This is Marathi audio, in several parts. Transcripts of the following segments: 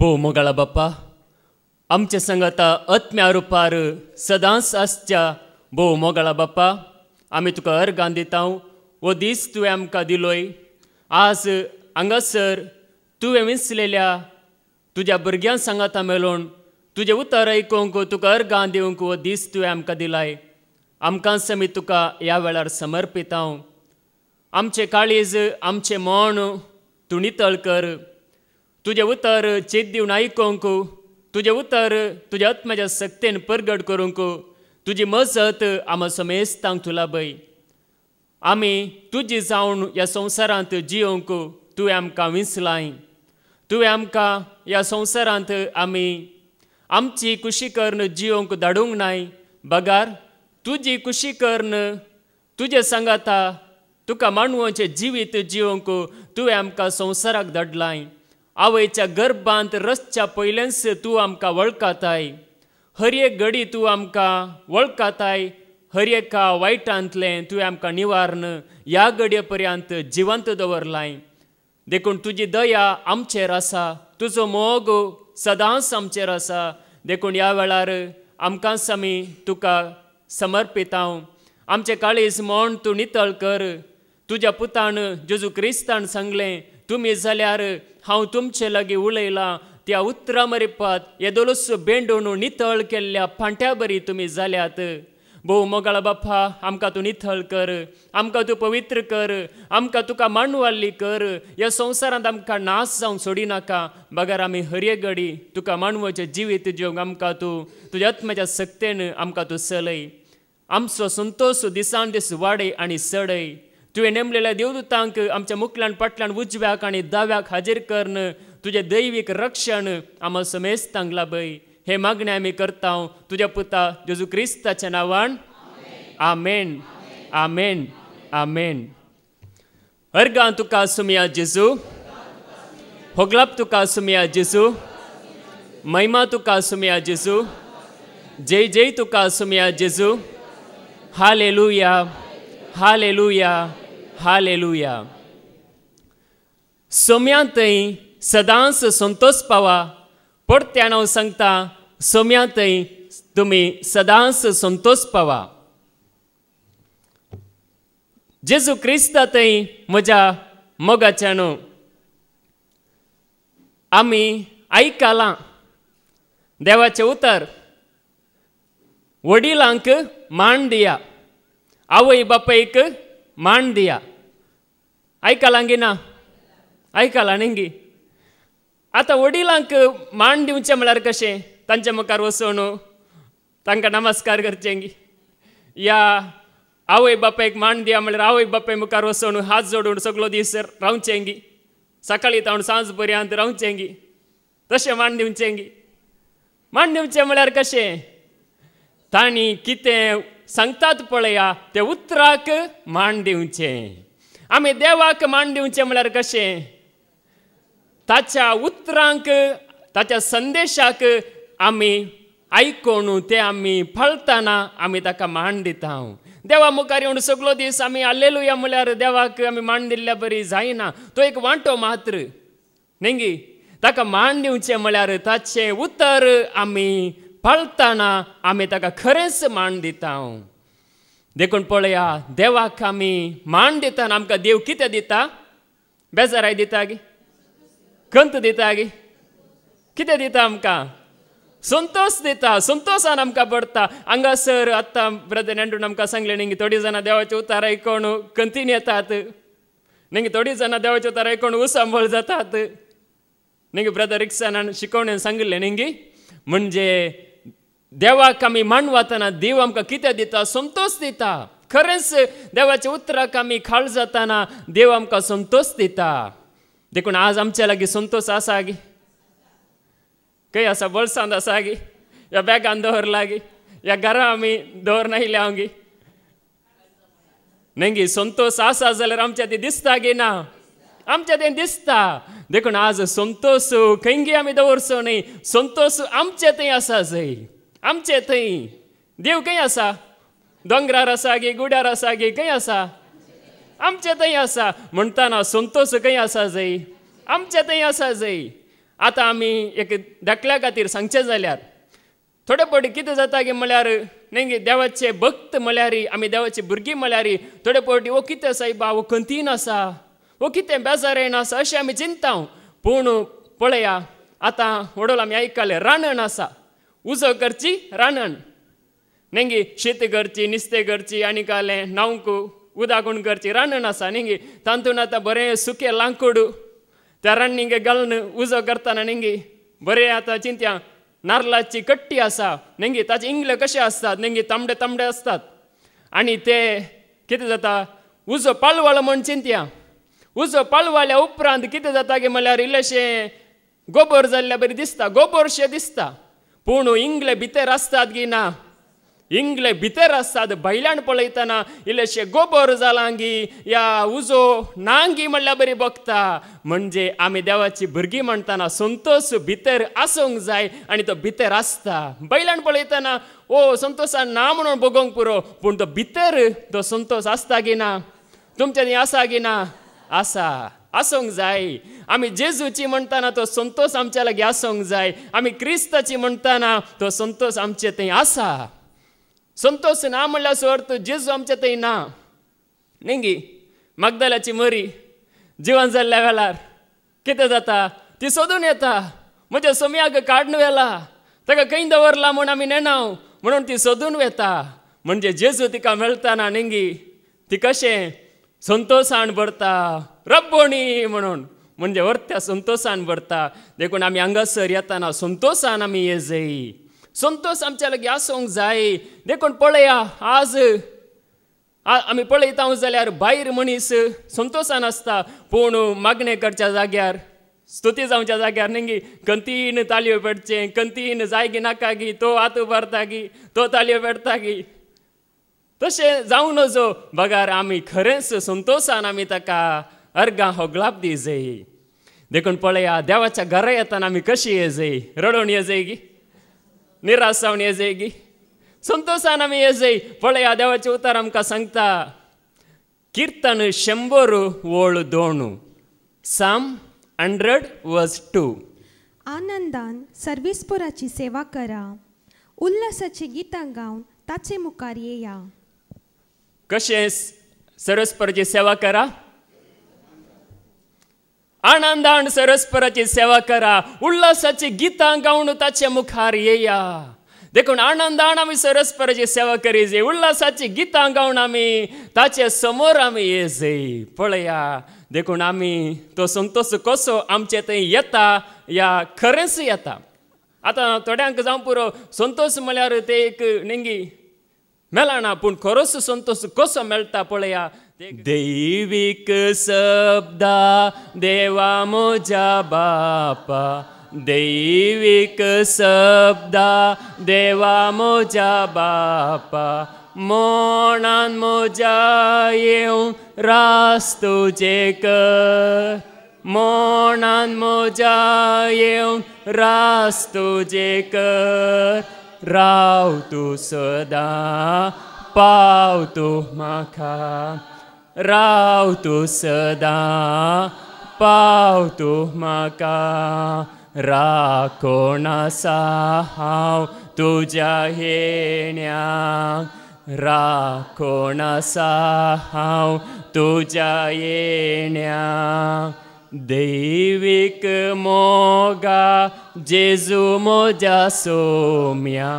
भोव मोगाळा बाप्पा, आमचे संगता आत्म्या रुपार सदांच आसच्या भोव मोगाळा बाप्पा, आमी तुका अर्गां दिता। हो दीस तुवें आमकां दिलोय। आज हांगासर तुवें विंचलेल्या तुज्या भुरग्यां सांगाता मेळोवन तुजें उतर आयकूंक तुका अर्गां दिवंक हो दीस तुवें आमकां दिलाय। आमकांच आमी तुका ह्या वेळार समर्पिता। आमचें काळीज, आमचें मोण तूं नितळ कर। तुजें उतर चेत दिवन आयकूंक, तुजें उतर तुज्या आत्म्याच्या सक्तीन परगट करूंक तुजी मजत आमी समेस्तांक तुला पळय। आमी तुजी जावन ह्या संवसारांत जियोंक तुवें आमकां विंचलाय। तुवें आमकां ह्या संवसारांत आमी आमची खुशी करून जियोंक धाडूंक नाय। बगार तुजी खुशी करून तुजे सांगाता तुका मानवाचें जिवीत जियोंक तुवें आमकां संवसाराक धाडलाय। आवयच्या गर्भांत रसच्या पयलेंच तूं आमकां वळखताय। हर एक घडी तूं आमकां वळखताय। हर एका वायटांतलें तुवें आमकां निवारण ह्या घडये पर्यंत जिवंत दवरलाय। देखून तुजी दया आमचेर आसा, तुजो मोग सदांच आमचेर आसा। देखून ह्या वेळार आमकांच आमी तुका समर्पिता। आमचें काळीज मोण तूं नितळ कर। तुज्या पुतान जेजू क्रिस्तान सांगलें, तुमी जाल्यार हांव तुमचे लागीं उलयलां त्या उतरां मरेपात येदोलूच बेंडून नितळ केल्ल्या पांट्या बरी तुमी जाल्यात। भोव मोगाळा बाप्पा, आमकां तूं नितळ कर, आमकां तूं पवित्र कर, आमकां तुका मानवाल्ली कर। ह्या संवसारांत आमकां नाश जावंक सोडिनाका। बगार आमी हर एक घडी तुका मानवाचें जिवीत जिवंक आमकां तूं तुज्या आत्म्याच्या सक्तीन आमकां तूं चलय। आमचो संतोश दिसान दीस वाडय आनी चडय। तुवें नेमलेल्या देवदूतांक आमच्या मुखल्यान फाटल्यान उजव्याक आनी दाव्याक हाजीर करन तुजें दैवीक रक्षण आमी समेस्तांक लाभय। हे मागणें आमी करता तुज्या पुता जेजू क्रिस्ताच्या नांवान। आमेन, आमेन, आमेन। अर्गां तुका सुमिया जेजू, होगलाप तुका सुमिया जेजू, महिमा तुका सुमिया जेजू, जय जय तुका सुमिया जेजू। Hallelujah, hallelujah, hallelujah. सोम्यांतय सदांच संतोष पावा। परत्यान हांव सांगता, सोम्यांतय तुमी सदांच संतोष पावा। जेजू क्रिस्तांतय म्हज्या मोगाच्यान आमी आयकलां देवाचें उतर। वडिलांक मान दिया, आवय बापायक मान दिया। आयकलां गी ना? आयकलां न्ही गी? आतां वडिलांक मान दिवचें म्हळ्यार कशें? तांच्या मुखार वचून तांकां नमस्कार करचें गी? या आवय बापायक मान दिया म्हळ्यार आवय बापाय मुखार वचून हात जोडून सगळो दीस रावचें गी? सकाळीं तावन सांज पर्यंत रावचें गी? तशें मान दिवचें गी? मान दिवचें म्हळ्यार कशें? तांणी कितें सांगतात पळया ते उतराक मान दिवचें। आमी देवाक मान दिवचें म्हळ्यार कशें? ताच्या उतरांक, ताच्या संदेशाक आमी आयकून ते आमी फळतना आमी ताका मान दिता। देवा मुखार येवन सगळो दीस आमी हालेलुया म्हळ्यार देवाक आमी मान दिल्ल्या बरी जायना। तो एक वांटो मात्र न्ही गी? ताका मान दिवचें म्हळ्यार ताचें उतर आमी फळतना आमी ताका खरेंच मान दिता। देखून पळया, देवाक आमी मान दितना आमकां देव कितें दिता? बेजाराय दिता गी? खंत दिता गी? कितें दिता आमकां? संतोष दिता। संतोषान आमकां भरता। हांगासर आतां ब्रदर एंड्रून आमकां सांगलें न्ही, थोडीं जाणां देवाचें उतार आयकून खंतीन येतात न्ही, थोडीं जाणां देवाचें उतार आयकून उसांबळ जातात न्ही। ब्रदर रिक्सानान शिकोवणेन सांगलें न्ही, म्हणजे देवाक आमी मान वतना देव आमकां कितें दिता? संतोष दिता। खरेंच देवाच्या उतराक आमी खाळ जातना देव आमकां संतोष दिता। देखून आज आमच्या लागीं संतोष आसा गी? खंय आसा? बळसांत आसा गी? ह्या बॅगान दवरला गी? ह्या घरा आमी दवरनायल्या हांव गी? न्ही गी? संतोष आसा जाल्यार आमच्या ती दिसता गी ना? आमच्या तें दिसता। देखून आज संतोष खंय गी आमी दवरचो न्ही, संतोष आमचे थंय आसा जय। आमचे थंय देव खंय आसा? दोंगरार आसा गी? गुड्यार आसा गी? खंय आसा? आमचे थंय आसा। म्हणटाना संतोष खंय आसा जय? आमचे थंय आसा जय। आतां आमी एक धाकल्या खातीर सांगचें जाल्यार थोडे फावटी कितें जाता की म्हळ्यार न्ही देवाचे भक्त म्हळ्यार आमी देवाची भुरगीं म्हळ्यार थोडे फावटी वो कितें सायबा वो खंतीन आसा वो कितें बेजारेन आसा अशें आमी चिंताव. पूण पळया आतां वडोल आमी आयकले रानण आसा उजो करची रानण न्ही शीत करची निस्तें करची आनी काले न्हांवंक उदागूण करची रानण आसा न्ही तातूंत आतां बरें सुकें लांकूड त्या रान्नीक घालून उजो करतना न्ही बरें आतां चिंत्या नारळाची कट्टी आसा न्ही ताचे इंगले कशे आसतात न्ही तांबडे तांबडे आसतात आनी ते कितें जाता उजो पाळवळ म्हण चिंत्या उजो पाळवल्या उपरांत कितें जाता की म्हळ्यार इल्लेशें गोबर जाल्ल्या बरी दिसता गोबरशें दिसता पूण इंगले भितर आसतात की ना इंगले भितर आसतात भायल्यान पळयतना इल्लेशें गोबर जालांगी या उजो नांगी म्हणल्यार बरी बगता. म्हणजे आमी देवाची भुरगीं म्हणटना संतोश भितर आसूंक जाय आनी तो भितर आसता. भायल्यान पळयतना ओ संतोशान ना म्हणून बगोवंक पुरो पूण तो भितर तो संतोश आसता की ना तुमच्या थंय आसा की ना आसा आसूंक जाय. आमी जेजूची म्हणटना तो संतोश आमच्या लागीं आसूंक जाय. आमी क्रिस्ताची म्हणटना तो संतोष आमचे थंय आसा. संतोष ना म्हणल्यार अर्थ जेजू आमच्या थंय ना न्ही. मागदलाची मरी जिवन जाल्ल्या वेळार कितें जाता ती सोदून येता म्हज्या सोम्याक काडून व्हेला ताका खंय दवरला म्हूण आमी नेनाव म्हणून ती सोदून वेता. म्हणजे जेजू तिका मेळटना न्ही ती कशें संतोशान भरता रब्बोणी म्हणून म्हणजे वर्त्या संतोशान भरता. देखून आमी हांगासर येतना संतोशान आमी येजय संतोष आमच्या लागीं आसूंक जाय. देखून पळया आज आमी पळयता जाल्यार भायर मनीस संतोशान आसता पूण मागणे करच्या जाग्यार स्तुती जावच्या जाग्यार न्ही कंतीन तालयो पेटचें कंतीन जाय गी नाका गी तो हात उबारता गी तो तालयो पेटता गी तशें जावं नजो बगार आमी खरेंच संतोशान आमी ताका अर्गां होगलाप दिजय. देखून पळया देवाच्या घरा येतना आमी कशी येजय रडोवन येजय गी निराश जावन येजय गी संतोशान आमी येजय. पळया देवाचें उतर आमकां सांगता किर्तन 100:2 साम 100:2 आनंदान सर्वेस्पराची सेवा करा उल्हासाची गितां गावन ताचे मुखार येया. कशें सर्वेस्पराची सेवा करा आनंदान सर्वेस्पराची सेवा करा उल्हासाची गितां गावन ताचे मुखार येया. देखून आनंदान आमी सर्वेस्पराची सेवा करीजे उल्हासाची गितां गावन आमी ताचे समोर आमी येजय. पळया देखून आमी तो संतोष कसो आमचे थंय येता या खरेंच येता. आतां थोड्यांक जावं पुरो संतोष म्हळ्यार ते एक न्ही मेळना पूण खरोच संतोष कसो मेळटा पळया. दैवीक शब्दा देवा म्हज्या बापा दैवीक शब्दा देवा म्हज्या बापा मोणान म्हज्या येवन रास तुजे कर मोणान म्हज्या येवन रास तुजे कर राव तूं सदां पाव तूं म्हाका राव तूं सदां पाव तूं म्हाका राखोण आसा हांव तुज्या येण्याक राखोण आसा हांव तुज्या येण्याक. दैवीक मोगा जेजू म्हज्या सोम्या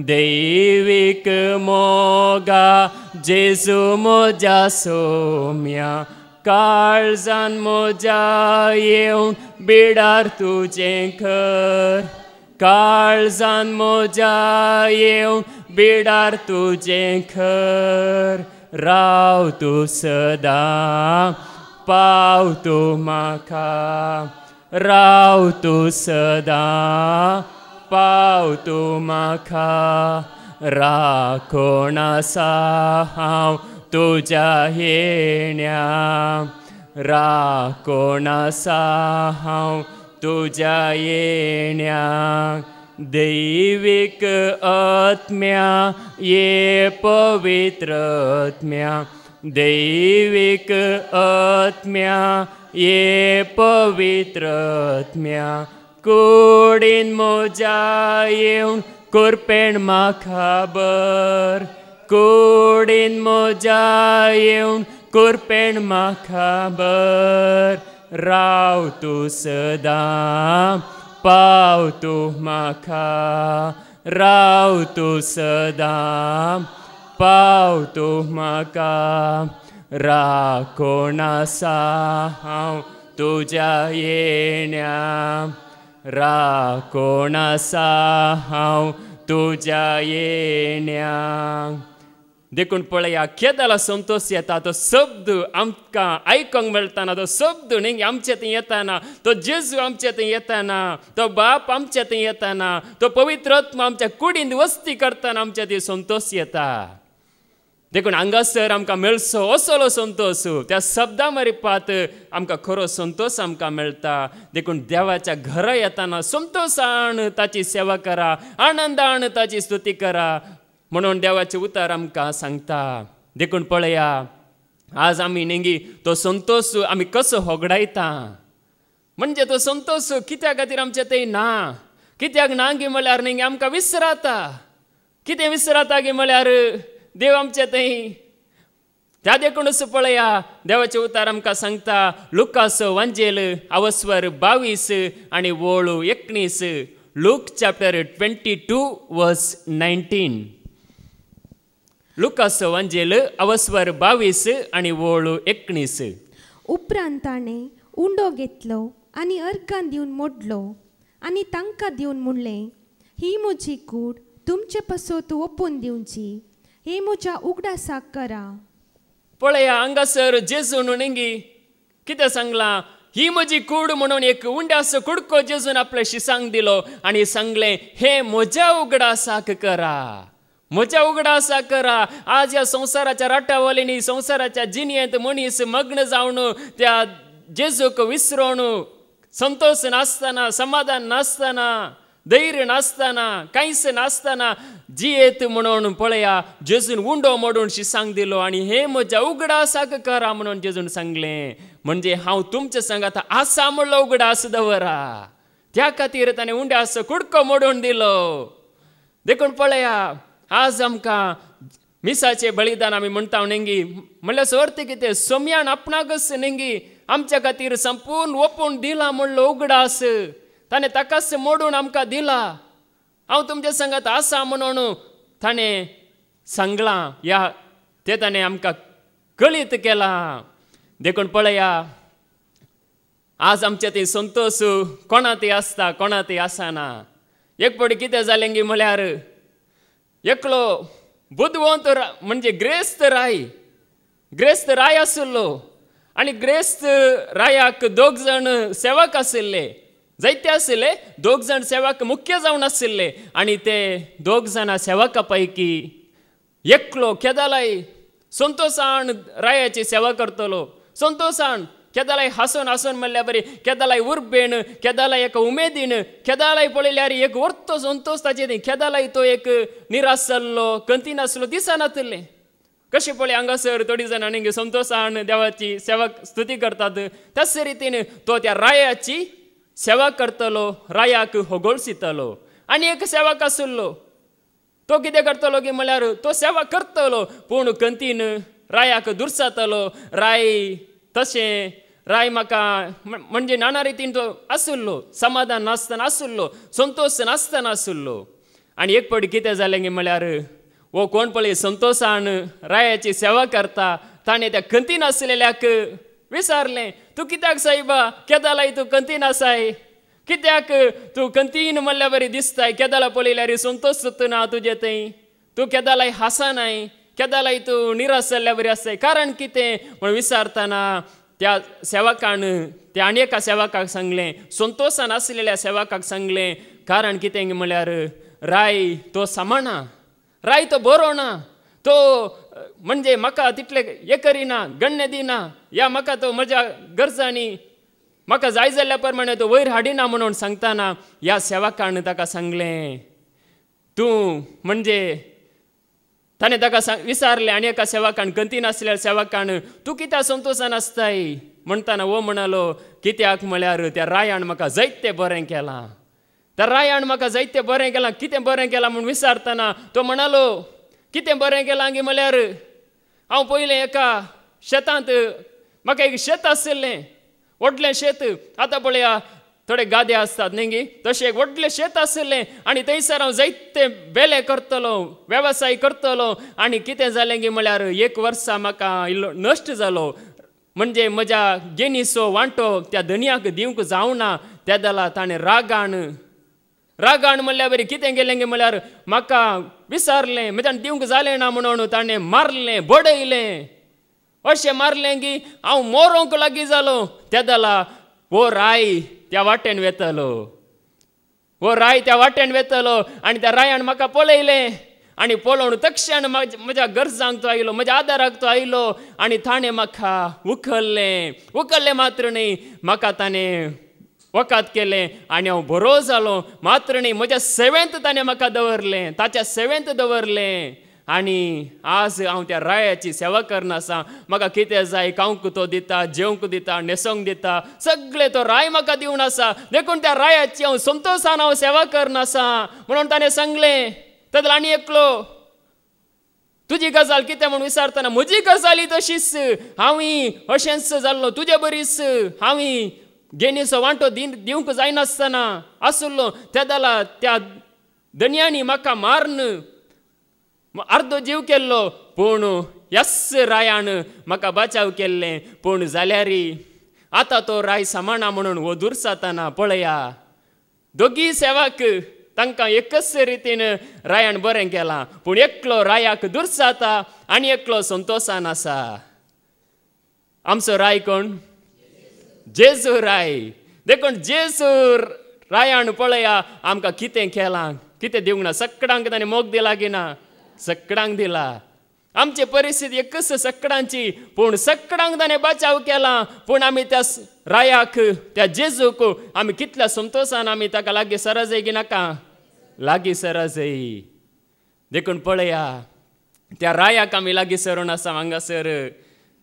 दैवीक मोगा जेजू म्हज्या सोम्या काळजान म्हज्या येवन बिडार तुजें घर काळजान म्हज्या येवन बिडार तुजें घर राव तूं सदां पाव तूं म्हाका राव तूं सदां पाव तूं म्हाका राखोण आसा हांव तुज्या येण्याक राखोण आसा हांव तुज्या येण्याक. दैवीक आत्म्या ये पवित्र आत्म्या दैवीक आत्म्या ये पवित्र आत्म्या कुडीन म्हज्या येवन कोरपेण म्हाका बर, कुडीन म्हज्या येवन कोरपेण म्हाका बर, राव तूं सदां पाव तूं म्हाका, राव तूं सदां पाव तूं म्हाका, राखोण आसा हांव तुज्या येण्या, राखोण आसा हांव तुज्या येण्या. देखून पळया केदाला संतोष येता तो शब्द आमकां आयकोंक मेळटाना, तो शब्द न्ही आमचे थंय येताना, तो जेजू आमचे थंय येताना, तो बाप आमचे थंय येताना, तो पवित्र आत्मा आमच्या कुडींत वस्ती करताना आमच्या थंय संतोष येता. देखून हांगासर आमकां मेळचो असलो संतोष त्या शब्दा मारिपात आमकां खरो संतोष आमकां मेळटा. देखून देवाच्या घरा येताना संतोशान ताची सेवा करा, आनंदान ताची स्तुती करा म्हणून देवाचे उतर आमकां सांगता. देखून पळया आज आमी नेंगी तो संतोष आमी कसो होगडायता, म्हणजे तो संतोष कित्या खातीर आमचे थंय ना, कित्याक ना गे म्हळ्यार नेंगी आमकां विसराता. कितें विसराता गे म्हळ्यार देव आमचे थंय. त्या देखूनच पळया देवाचे उतार आमकां सांगता लुकास वांजेल अवस्वर 22 आनी वोळू 19. लूक चॅप्टर 22 वर्स 19. लुकास वांजेल अवस्वर 22 आनी वोळू 19. उपरांत ताणें उंडो घेतलो आनी अर्गां दिवन मोडलो आनी तांकां दिवन म्हणलें, ही म्हजी कूड तुमचे पासत ओपून दिवची, हे म्हज्या उगडासाक करा. पळया हांगासर जेजून नेंगी कितें सांगलां, ही म्हजी कूड म्हणून एक उंड्याचो कुडको जेजून आपल्या शिसांक दिलो आनी सांगलें हे म्हज्या उगडासाक करा, म्हज्या उगडासाक करा. आज ह्या संवसाराच्या राटावलेनी संवसाराच्या जिणयेंत मनीस मग्न जावन त्या जेजूक विसरोन संतोष नासतना, समाधान नासतना, धैर्य नासतना, कांयच नासतना जियेत म्हणून पळया जेजून उंडो मोडून शिसांक दिलो आनी हे म्हज्या उगडासाक करा म्हणून जेजून सांगलें. म्हणजे हांव तुमच्या सांगात आसा म्हणलो उगडास दवरा, त्या खातीर ताणें उंड्याचो कुडको मोडून दिलो. देखून पळया आज आमकां मिसाचें बलिदान आमी म्हणटा नेंगी म्हणल्यार सर्त कितें सोम्यान आपणाकच नेंगी आमच्या खातीर संपूर्ण ओपून दिला म्हणलो उगडास ताणें ताकाच मोडून आमकां दिला. हांव तुमच्या सांगात आसा म्हणून ताणें सांगलां या तें ताणें आमकां कळीत केलां. देखून पळया आज आमचे थंय संतोष कोणा थंय आसता कोणा थंय आसना. एक पडी कितें जालें गे म्हळ्यार एकलो बुदवंत म्हणजे ग्रेस्त राय आशिल्लो आनी ग्रेस्त रायाक 2 जण सेवक आशिल्ले, जायते आशिल्ले, 2 जण सेवक मुख्य जावन आशिल्ले आनी ते 2 जाणां सेवका पैकी एकलो केदालाय संतोशान रायाची सेवा करतलो. संतोशान केदालाय हांसून हांसून म्हणल्यार बरी, केदालाय उर्बेन, केदालाय एका उमेदीन, केदालाय पळयल्यार एक वर्तो संतोश ताचे न्ही. केदालाय तो एक निराश जाल्लो, कंतीन आसलो दिसनातले. कशें पळय हांगासर थोडी जाणांनी संतोशान देवाची सेवा स्तुती करतात, त्याच रितीन तो त्या रायाची सेवा करतलो, रायाक होगोळसितलो. आनी एक सेवक आशिल्लो तो कितें करतलो गे म्हळ्यार तो सेवा करतलो पूण कंतीन रायाक दुर्सातलो. राय म्हाका म्हणजे नाना रितीन तो आशिल्लो, समाधान नासतना आशिल्लो, संतोश नासतना आशिल्लो. आनी एक पडी कितें जालें गे म्हळ्यार वो कोण पळय संतोशान रायाची सेवा करता ताणें त्या कंतीन आशिल्ल्याक विचारलें, तूं कित्याक सायबा केदालाय तूं कंतीन आसाय, कित्याक तूं कंतीन म्हणल्यार बरी दिसताय, केदाला पळयल्यार संतोष ना तुजे थंय, तूं केदालाय हांसनाय, केदालाय तूं निराश जाल्ल्या बरी आसताय, कारण कितें म्हण विचारतना त्या सेवकान त्या आनी एका सेवकाक सांगलें, संतोशान आशिल्ल्या सेवकाक सांगलें, कारण कितें म्हळ्यार राय तो सांबाळना, राय तो बरो ना, तो म्हणजे म्हाका तितले हें करिना, गण्य दिना, या म्हाका तो म्हज्या गरजांनी म्हाका जाय जाल्ल्या प्रमाणे तो वयर हाडिना म्हणून सांगतना ह्या सेवकान ताका सांगलें, तूं म्हणजे ताणें ताका विचारलें आनी एका सेवकान कंतीन आसलेल्या सेवकान, तूं कित्याक संतोशान आसताय, म्हणटाना वो म्हणालो कित्याक म्हळ्यार त्या रायान म्हाका जायते बरें केलां, त्या रायान म्हाका जायते बरें केलां. कितें बरें केलां म्हूण विचारतना तो म्हणालो कितें बरें केलां गे म्हळ्यार हांव पयलें एका शेतांत म्हाका एक शेत आशिल्लें, व्हडलें शेत. आतां पळया थोडे गादे आसतात न्ही गे, तशें एक व्हडलें शेत आशिल्लें आनी थंयसर हांव जायते बेले करतलो, वेवसाय करतलो. आनी कितें जालें गे म्हळ्यार एक वर्सा म्हाका इल्लो नश्ट जालो. म्हणजे म्हज्या गेनीचो वांटो त्या धनयाक दिवंक जावना. त्या जाल्यार ताणें रागान म्हणल्यार बरें कितें गेलें गे म्हळ्यार म्हाका विचारलें, म्हज्यान दिवंक जालें ना म्हणून ताणें मारलें, बडयलें. अशें मारलें की हांव मोरूंक लागीं जालो. त्या जाल्यार वो राय त्या वाटेन वेतलो, आनी त्या रायान म्हाका पळयलें आनी पळोवन तक्षण म्हज्या गरजांक तो आयलो, म्हज्या आदाराक तो आयलो आनी ताणें म्हाका उखल्लें मात्र न्ही, म्हाका ताणें वखद केलें आनी हांव बरो जालो. मात्र न्ही म्हज्या सेवेंत ताणें म्हाका दवरलें, ताच्या सेवेंत दवरलें. आनी आज हांव त्या रायाची सेवा करनासा. म्हाका कितें जाय खावंक तो दिता, जेवंक दिता, न्हेसोंक दिता, सगळें तो राय म्हाका दिवन आसा. देखून त्या रायाची हांव संतोशान हांव सेवा करनासा म्हणून ताणें सांगलें. तर आनी एकलो तुजी गजाल कितें म्हूण विचारतना म्हजी गजाली तशीच, हांवूय अशेंच जाल्लो तुजे बरीच. हांवूय गेनीचो वांटो दिवंक जायनासतना आसुल्लो. त्या जाल्यार त्या धनयांनी म्हाका मारन अर्दो जीव केल्लो, पूण यस रायान म्हाका बचाव केल्लें. पूण जाल्यार आतां तो राय समाना म्हणून वो दुरसातना पळया दोगी सेवाक तांकां एकच रितीन रायान बरें केलां. पूण एकलो रायाक दुरसाता आनी एकलो संतोशान आसा. आमचो राय कोण? जेजू राय. देखून जेजू रायान पळया आमकां कितें केलां, कितें दिवंक ना. सगळ्यांक ताणें मोग दिला की ना? सगळ्यांक दिला. आमची परिस्थिती एकच सगळ्यांची, पूण सगळ्यांक ताणें बचाव केला. पूण आमी त्या रायाक, त्या जेजूक आमी कितल्या संतोशान आमी ताका लागीं सर जाय की नाका? लागीं सर जाय. देखून पळया त्या रायाक आमी लागीं सरून आसा हांगासर.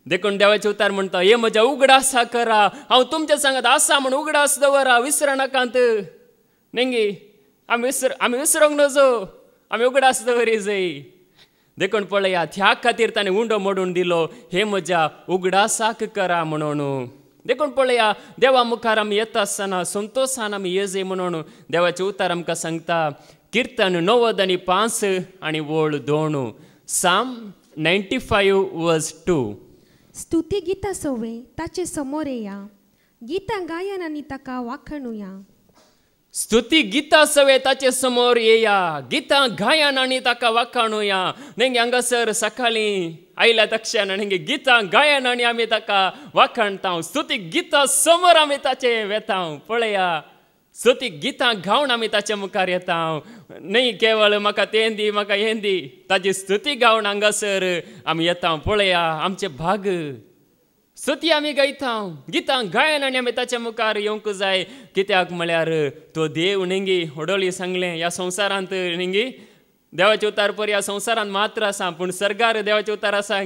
देखून देवाचें उतार म्हणटा हे म्हज्या उगडासा करा, हांव तुमच्या सांगात आसा म्हूण उगडास दवरा, विसर नाकांत. नेंगी आमी विसरूंक नजो, आमी उगडास दवरी जाय. देखून पळया त्या खातीर ताणें उंडो मोडून दिलो, हे म्हज्या उगडासाक करा म्हणून. देखून पळया देवा मुखार आमी येता आसतना संतोशान आमी येजय म्हणून देवाचें उतार आमकां सांगता. कीर्तन 95 आनी वळ 2, साम 95:2. स्तुती गितां सोवे ताचे समोर येया, गितां गायन आनी ताका वाखणुया. स्तुती गितां सवे ताचे समोर येया, गितां गायन आनी ताका वाखाणुया. नेंगे हांगासर सकाळीं आयल्या तक्षण नेंगे गितां गायन आनी आमी ताका वाखाणता. स्तुती गितां समोर आमी ताचे वेता. पळया स्तुती गितां गावन आमी ताचे मुखार येता. न्ही केवळ म्हाका तें दी म्हाका हें दी, ताची स्तुती गावन हांगासर आमी येता. पळया आमचे भाग स्तुती आमी गायता, गितां गायन आनी आमी ताच्या मुखार येवंक जाय. कित्याक म्हळ्यार तो देव नेंगी ओडोळी सांगलें ह्या संवसारांत नेंगी देवाचे उतार पर ह्या संवसारांत मात्र आसा, पूण सर्गार देवाचे उतार आसा.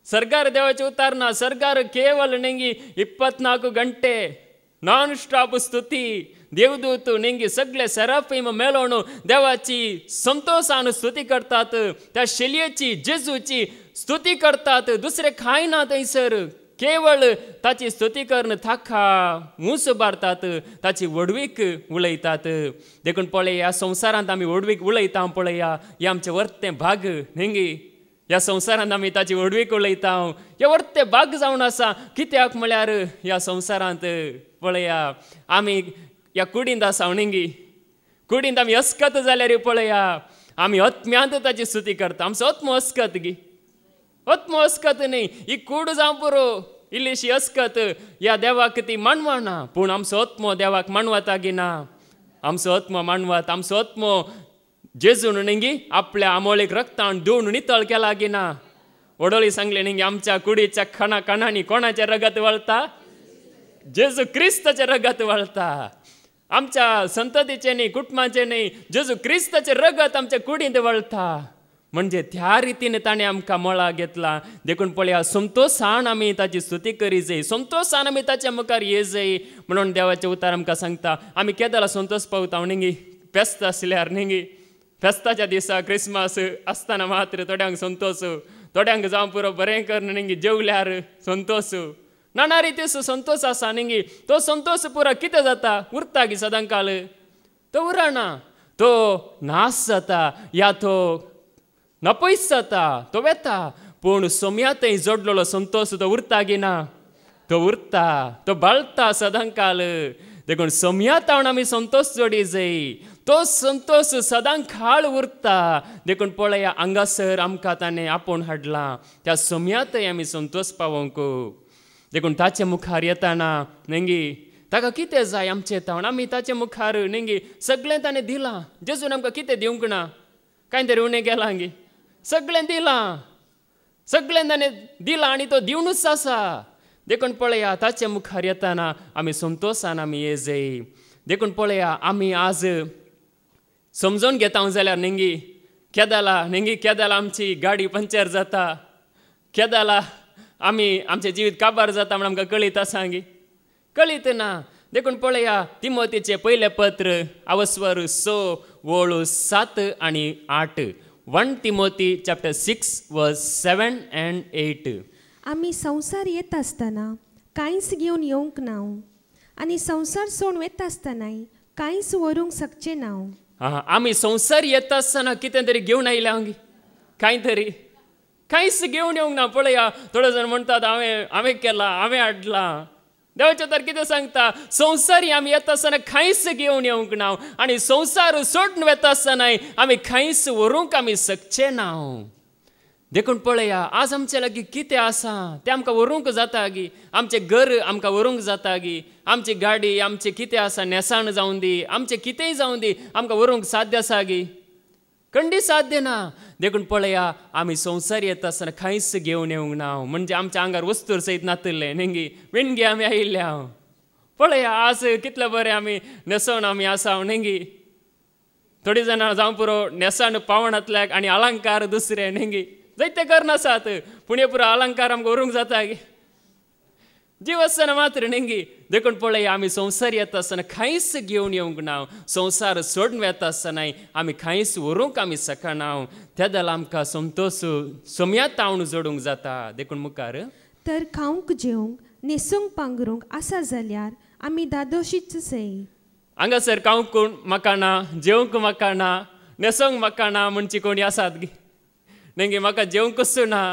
सर्गार देवाचे उतार ना. सर्गार केवळ नेंगी 24 गंटे नॉन स्टॉप स्तुती. देवदूत नेंगी सगळे सेराफीम मेळोवन देवाची संतोशान स्तुती करतात. त्या शेलयेची जेजूची स्तुती करतात. दुसरे कांय ना थंयसर, केवळ ताची स्तुती करून थाका मूस बारतात, ताची वडवीक उलयतात. देखून पळय ह्या संवसारांत आमी वडवीक उलयता. पळया हे आमचे वर्तें भाग नेंगी ह्या संवसारांत आमी ताची वडवीक उलयता. हे वर्तें भाग जावन आसा. कित्याक म्हळ्यार ह्या संवसारांत पळया आमी ह्या कुडींत आसा नेंगी, कुडींत आमी अस्कत जाल्यार पळया आमी आत्म्यांत ताची स्तुती करता. आमचो आत्मो अस्कत गी, आत्मो अस्कत न्ही. ही कूड जावं पुरो इल्लीशी अस्कत ह्या देवाक ती मानवना, पूण आमचो आत्मो देवाक मानवता गी ना. आमचो आत्मो मानवत, आमचो आत्मो जेजून नेंगी आपल्या आमोळेक रक्तान धुवन नितळ केला गी ना. ओडोळी सांगले नेंगी आमच्या कुडीच्या खणा कणांनी कोणाचें रगत वळता? जेजू क्रिस्ताचें रगत वळता. आमच्या संततीचें न्ही, कुटुंबाचें न्ही, जेजू क्रिस्ताचें रगत आमच्या कुडींत वळता. म्हणजे त्या रितीने ताणें आमकां मोळा घेतला. देखून पळया संतोशान आमी ताची स्तुती करी जाय, संतोशान आमी ताच्या मुखार ये जाय म्हणून देवाचें उतार आमकां सांगता. आमी केदां संतोश पावता न्ही फेस्त आसल्यार न्ही फेस्ताच्या दिसा क्रिसमस आसतना मात्र थोड्यांक संतोश, थोड्यांक जावं पुरो बरें करना न्ही जेवल्यार संतोश, नाना रितीचो संतोश आसा न्ही. तो संतोश पुरो कितें जाता उरता की सदां काळ? तो उरना, तो नाश जाता या तो नपयस जाता, तो वेता. पूण सोम्या थंय जोडलेलो संतोश तो उरता की ना? तो उरता, तो बाळटा सदां काळ. देखून सोम्या तावन आमी संतोश जोडी जाय, तो संतोष सदां काळ उरता. देखून पळया हांगासर आमकां ताणें आपोवन हाडला, त्या सोम्या थंय आमी संतोश पावोंक. देखून ताचे मुखार येताना न्ही ताका कितें जाय आमचें तावन आमी ताचे मुखार न्ही सगळें ताणें दिलां. जेजून आमकां कितें दिवंक ना, कांय तरी उणें गेलां गे, सगळें दिलां, सगळें ताणें दिलां आनी तो दिवनूच आसा. देखून पळया ताचे मुखार येताना आमी संतोशान आमी ये जाय. देखून पळया आमी आज समजून घेता जाल्यार न्ही केदाला आमची गाडी पंक्चर जाता, केदाला आमी आमचें जिवीत काबार जाता म्हणून आमकां कळीत आसा गे, कळीत ना. देखून पळया तिमोथीचें पयलें पत्र आवस्वर 6:7 आनी 8. 1 Timothy chapter 6 verse 7 and 8. आमी संवसार येत आसतना कांयच घेवन येवंक ना आनी संवसार सोडून वता आसतनाय कांयच व्हरूंक शकचे ना. आमी संवसार येता आसतना कितें तरी घेवन आयल्या कांय तरी, कांयच घेवन येवंक ना. पळया थोडे जाण म्हणटात हांवें केलां, हांवें हाडलां. देवाचें तर कितें सांगता, संवसारी आमी येता आसतना कांयच घेवन येवंक ना आनी संवसार सोडून वता आसतनाय आमी कांयच व्हरूंक आमी शकचे ना. देखून पळया आज आमचे लागीं कितें आसा तें आमकां व्हरूंक जाता गी. आमचें घर आमकां व्हरूंक जाता गी, आमची गाडी, आमचें कितें आसा नेसाण जावं दी, आमचें कितेंय जावं दी, आमकां व्हरूंक साध्य आसा गी? खंडी साध्य ना. देखून पळया आमी संवसार येता आसतना कांयच घेवन येवंक ना. म्हणजे आमच्या आंगार वस्तूर सयत नातले न्ही विणगे आमी आयिल्ल्या. पळया आज कितलें बरें आमी नेसोवन आमी आसा न्ही. थोडी जाणां जावं पुरो नेसाण पावणांतल्याक आनी अलंकार दुसरे न्ही जायते करनासात, पूण हे पुरो अलंकार आमकां व्हरूंक जाता गे जीव आसतना मात्र न्ही. देखून पळय आमी संवसार येता आसतना कांयच घेवन येवंक ना, संवसार सोडून येता आसतनाय आमी कांयच व्हरूंक आमी शकना. त्या जाल्यार आमकां संतोश सोम्या तावन जोडूंक जाता. देखून मुखार तर खावंक जेवंक न्हेसूंक पांघरूंक आसा जाल्यार आमी दादोशीच जाय. हांगासर खावंक म्हाका ना, जेवंक म्हाका ना, न्हेसोंक म्हाका ना म्हणची कोणी आसात गे न्ही. म्हाका जेवंकच ना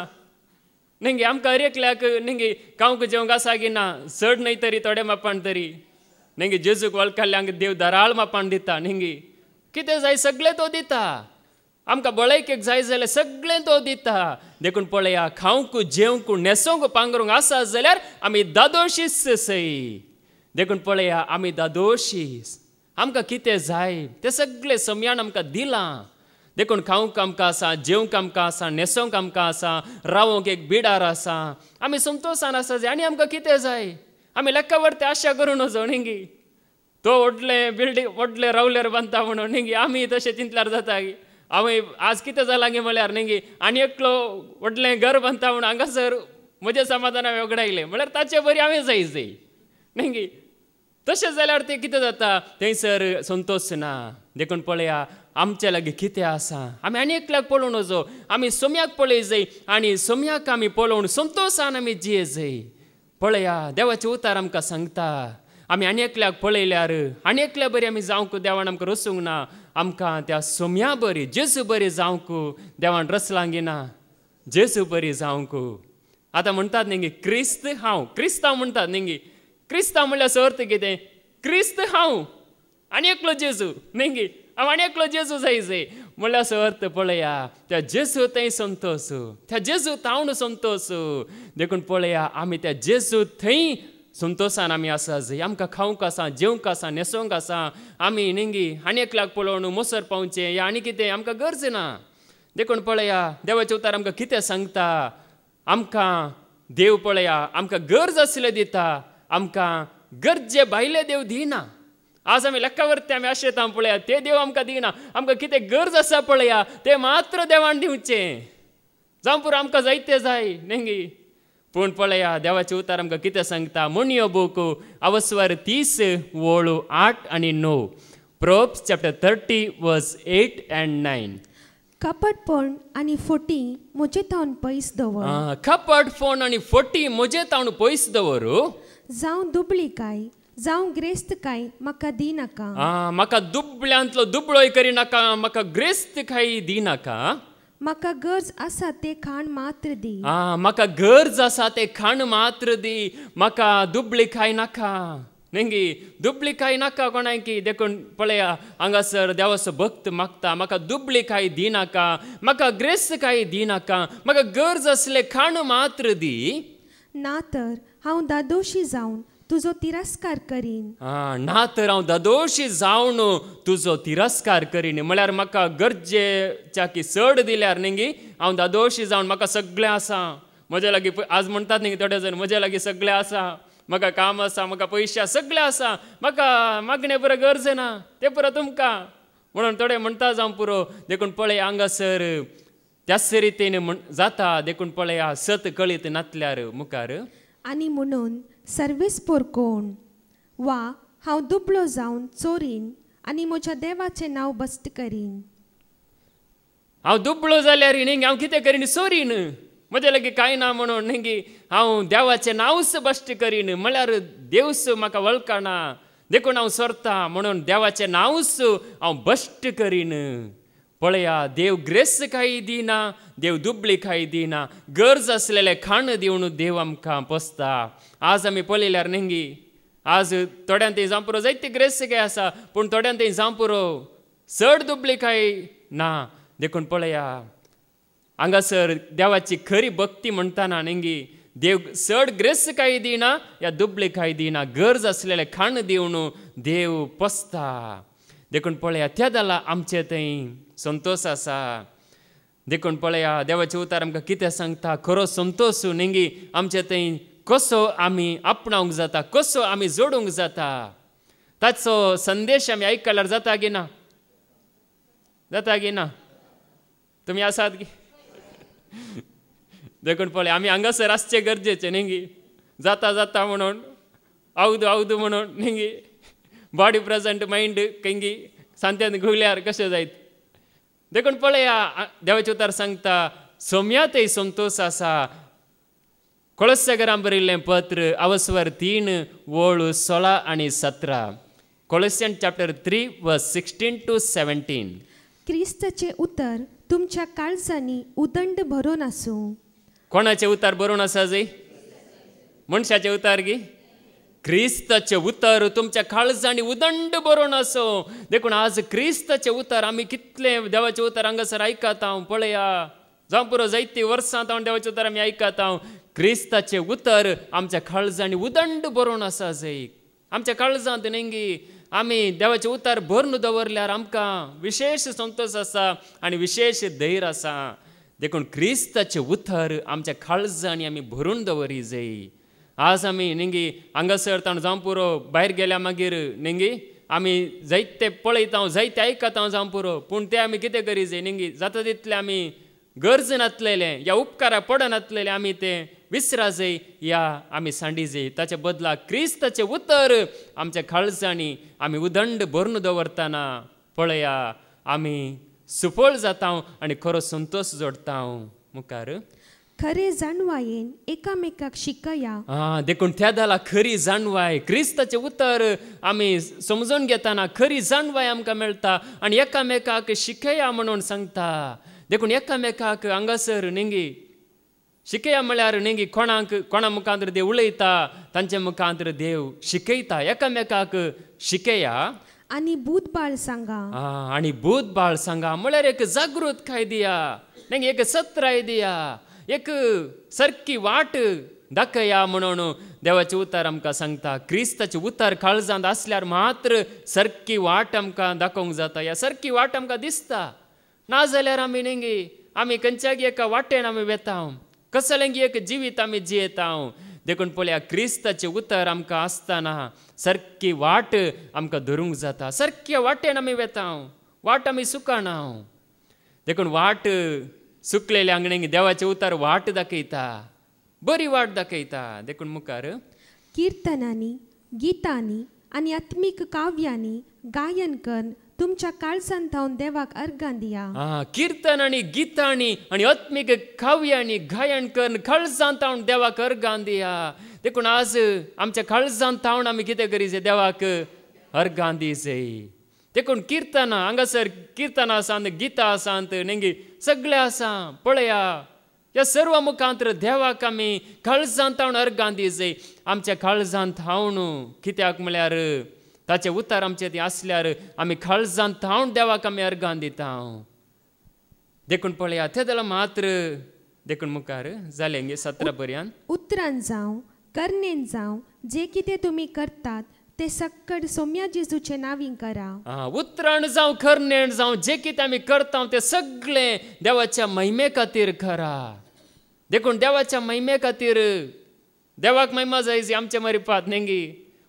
न्ही. आमकां हर एकल्याक न्ही खावंक जेवंक आसा की ना, चड न्हय तरी थोडे मापान तरी न्ही. जेजूक वळखल्ल्यांक देव धाराळ मापान दिता न्ही. कितें जाय सगळें तो दिता. आमकां बळयकेक जाय जाल्यार सगळें तो दिता. देखून पळया खावंक जेवंक न्हेसोंक पांघरूंक आसा जाल्यार आमी दादोशीच सय. देखून पळया आमी दादोशीच. आमकां कितें जाय तें सगळें सम्यान आमकां दिलां. देखून खावंक आमकां आसा, जेवंक आमकां आसा, न्हेसोंक आमकां आसा, रावंक एक बिडार आसा, आमी संतोशान आसा जाय. आनी आमकां कितें जाय? आमी लेक्का व्हरते आशा करूं नजो न्ही. तो व्हडलें बिल्डींग व्हडलें रावल्यार बांदता म्हणून न्ही. आमी तशें चिंतल्यार जाता गी. हांवें आज कितें जालां गे म्हळ्यार न्ही आनी एकलो व्हडलें घर बांदता म्हणून हांगासर म्हजें समाधान हांवें वगडायलें म्हळ्यार ताचे बरी हांवें जाय न्ही. तशें जाल्यार तें कितें जाता, थंयसर संतोश ना. देखून पळया आमचे लागीं कितें आसा आमी आनी एकल्याक पळोवन वचो. आमी सोम्याक पळय जाय आनी सोम्याक आमी पळोवन संतोशान आमी जिये जाय. पळया देवाचें उतार आमकां सांगता आमी आनी एकल्याक पळयल्यार आनी एकल्या बरी आमी जावंक देवान आमकां रसूंक ना. आमकां त्या सोम्या बरी जेजू बरी जावंक देवान रसलां गिना. जेजू बरी जावंक. आतां म्हणटात न्ही क्रिस्त हांव, क्रिस्तांव म्हणटात न्ही. क्रिस्तांव म्हणल्यार अर्थ कितें? क्रिस्त हांव आनी एकलो जेजू न्ही. हांव आनी एकलो जेजू जाय म्हणल्यार अर्थ पळया त्या जेजू थंय संतोश, त्या जेजू तावन संतोश. देखून पळया आमी त्या जेजू थंय संतोशान आमी आसा जाय. आमकां खावंक आसा, जेवंक आसा, न्हेसोंक आसा. आमी न्ही आनी एकल्याक पळोवन मोसर पावचें या आनी कितें आमकां गरज ना. देखून पळया देवाचें उतार आमकां कितें सांगता. आमकां देव पळया आमकां गरज आसलें दिता, आमकां गरजे भायले देव दिना. आज आमी लेखावरती आमी आशेता पळया ते देव आमकां दिना आमकां कितें गरज आसा पळया ते मात्र देवान दिवचें जावं पुरो आमकां जायते जाय नेंगी पूण पळया देवाचें उतर आमकां कितें सांगता म्हणयो बूक अवस्वर 30 वळू 8 आनी 9 Proverbs chapter 30 verse 8 and 9 कपटपण आनी फोटी म्हजे थावन पयस दवर कपटपण आनी फोटी म्हजे थावन पयस दवरू जावं दुबळीकाय जावं ग्रेस्तकाय म्हाका दिनाका म्हाका दुबळ्यांतलो दुबळोय करिनाका म्हाका ग्रेस्तकाय दिनाका म्हाका गरज आसा ते खाण मात्र दी म्हाका गरज आसा ते खाण मात्र दी म्हाका दुबळीकाय नाका नेंगी दुबळीकाय नाका कोणाकी देखून पळया हांगासर देवाचो भक्त मागता म्हाका दुबळीकाय दिनाका म्हाका ग्रेस्तकाय दिनाका म्हाका गरज असले खाण मात्र दी ना तर हांव दादोशी जावन तुजो तिरस्कार करीन ना तर हांव दादोशी जावन तुजो तिरस्कार करीन म्हळ्यार म्हाका गरजेच्या की चड दिल्यार नेंगी हांव दादोशी जावन म्हाका सगळें आसा म्हजे लागीं आज म्हणटात न्ही थोडे जाण म्हजे लागीं सगळें आसा म्हाका काम आसा म्हाका पयशे सगळें आसा म्हाका मागणे पुरो गरज ना ते पुरो तुमकां म्हणून थोडे म्हणटा जावं पुरो देखून पळय हांगासर त्याच रितीन जाता देखून पळया सत कळीत नातल्यार मुखार आनी म्हणून सर्वेस्पोर कोण वा हांव दुबळो जावन चोरीन आनी म्हज्या देवाचें नांव बस्ट करीन हांव दुबळो जाल्यार न्ही हांव कितें करीन चोरीन म्हजे लागीं कांय ना म्हणून न्ही हांव देवाचें नांवच बश्ट करीन म्हळ्यार देवच म्हाका वळखना देखून हांव सोरता म्हणून देवाचें नांवच हांव बश्ट करीन पळया देव ग्रेस्तकाय दिना देव दुबळीकाय दिना गरज असलेले खाण दिवन देव आमकां पोसता आज आमी पळयल्यार न्ही आज थोड्यांत जावं पुरो जायती ग्रेस्तकाय आसा पूण थोड्यांत जावं पुरो चड दुबळीकाय ना देखून पळया हांगासर देवाची खरी भक्ती म्हणटाना न्ही देव चड ग्रेस्तकाय दिना या दुबळीकाय दिना गरज असलेले खाण दिवन देव पोसता देखून पळया त्या जाला आमचे थंय संतोष आसा देखून पळया देवाचे उतार आमकां कितें सांगता खरो संतोष न्ही आमचे थंय कसो आमी आपणावंक जाता कसो आमी जोडूंक जाता ताचो संदेश आमी आयकल्यार जाता गी ना जाता गी ना तुमी आसात गी देखून पळय आमी हांगासर आसचें गरजेचें न्ही जाता जाता म्हणून आवदू म्हणून न्ही बॉडी प्रेजंट मायंड कंगी सांत्यान घुल्यार कशें जायत देखून पळया देवाचे उतार सांगता सोम्यातय संतोष आसा कोळोस्यागरां बरयल्लें पत्र अवस्वर 3 वळू 16 आनी 17 कोळोसियन चॅप्टर 3 वर्स 16 to 17 क्रिस्ताचें उतर तुमच्या काळजांनी उदंड भरून आसूं कोणाचें उतार बरोवन आसा जय मनशाचें उतार गी क्रिस्ताचें उतर तुमच्या काळजांनी उदंड बरोवन आसो देखून आज क्रिस्ताचें उतर आमी कितलें देवाचें उतर हांगासर आयकात हांव पळया जावं पुरो जायतीं वर्सां हांव देवाचें उतर आमी आयकात हांव क्रिस्ताचें उतर आमच्या काळजांनी उदंड बरोवन आसा जय आमच्या काळजांत न्ही आमी देवाचें उतर भरून दवरल्यार आमकां विशेश संतोष आसा आनी विशेश धैर्य आसा देखून क्रिस्ताचें उतर आमच्या काळजांनी आमी भरून दवरी जाय आज आमी न्ही हांगासर ताण जावं पुरो भायर गेल्या मागीर न्ही आमी जायते पळयता जायते आयकता जावं पुरो पूण ते आमी कितें करी जाय न्ही जाता तितले आमी गरज नासलेलें या उपकाराक पडनासलेलें आमी तें विसरा जाय या आमी सांडी जाय ताचे बदला क्रिस्ताचें उतर आमच्या काळजांनी आमी उदंड भरून दवरतना पळया आमी सुफळ जाता आनी खरो संतोष जोडटा मुखार खरे जाणवायेन एकामेकाक शिकया देखून त्या जाला खरी जाणवाय क्रिस्ताचें उतर आमी समजून घेतना खरी जाणवाय आमकां मेळटा आनी एकामेकाक शिकया म्हणून सांगता देखून एकामेकाक हांगासर न्ही शिकया म्हळ्यार न्ही कोणा मुखांतर देव उलयता तांचे मुखांतर देव शिकयता एकामेकाक शिकया आनी बुधबाळ सांगा आनी बुधबाळ सांगा म्हळ्यार एक जागृतकाय दिया न्ही एक सत्राय दिया एक सारकी वाट दाखया म्हणून देवाचें उतर आमकां सांगता क्रिस्ताचें उतर काळजांत आसल्यार मात्र सारकी वाट आमकां दाखोवंक जाता ह्या सारकी वाट आमकां दिसता नाजाल्यार आमी न्ही आमी खंयच्याय एका वाटेन आमी वेता कसलेंगी एक जिवीत आमी जियेता देखून पळया क्रिस्ताचे उतर आमकां आसतना सारकी वाट आमकां धरूंक जाता. सारक्या वाटेन आमी वेता, वाट आमी सुकाना. देखून वाट सुकलेल्या आंगणेक देवाचे उतर वाट दाखयता, बरी वाट दाखयता. देखून मुखार किर्तनांनी, गितांनी आनी आत्मीक काव्यांनी गायन करून तुमच्या काळजांत थावन देवाक अर्गां दिया. कीर्तन आनी गितांनी आनी आत्मीक काव्यांनी गायन करून काळजांत थावन देवाक अर्गां दिया. देखून आज आमच्या काळजांत थावन आमी कितें करीचे, देवाक अर्गां दिवचे. देखून किर्तनां हांगासर किर्तनां आसात, गितां आसात, नेंगी सगळें आसा. पळया ह्या सर्व मुखांतर देवाक आमी काळजांत थावन अर्गां दिवचे. आमच्या काळजांत थावन कित्याक म्हळ्यार ताचे उतर आमचे ती आसल्यार आमी काळजांत थावन देवाक आमी अर्गां दिता. देखून पळया ते जाल्यार मात्र देखून मुखार जालें गे 17 पर्यंत. उतरान जावं कर्णेन जावं जे कितें तुमी करतात ते सक्कड सोम्या जेजूचे नांवीं करा. उतरान जावं कर्णेन जावं जे कितें आमी करता ते सगळें देवाच्या महिमे खातीर करा. देखून देवाच्या महिमे खातीर देवाक महिमा जायची. आमच्या मरिपात नेंगी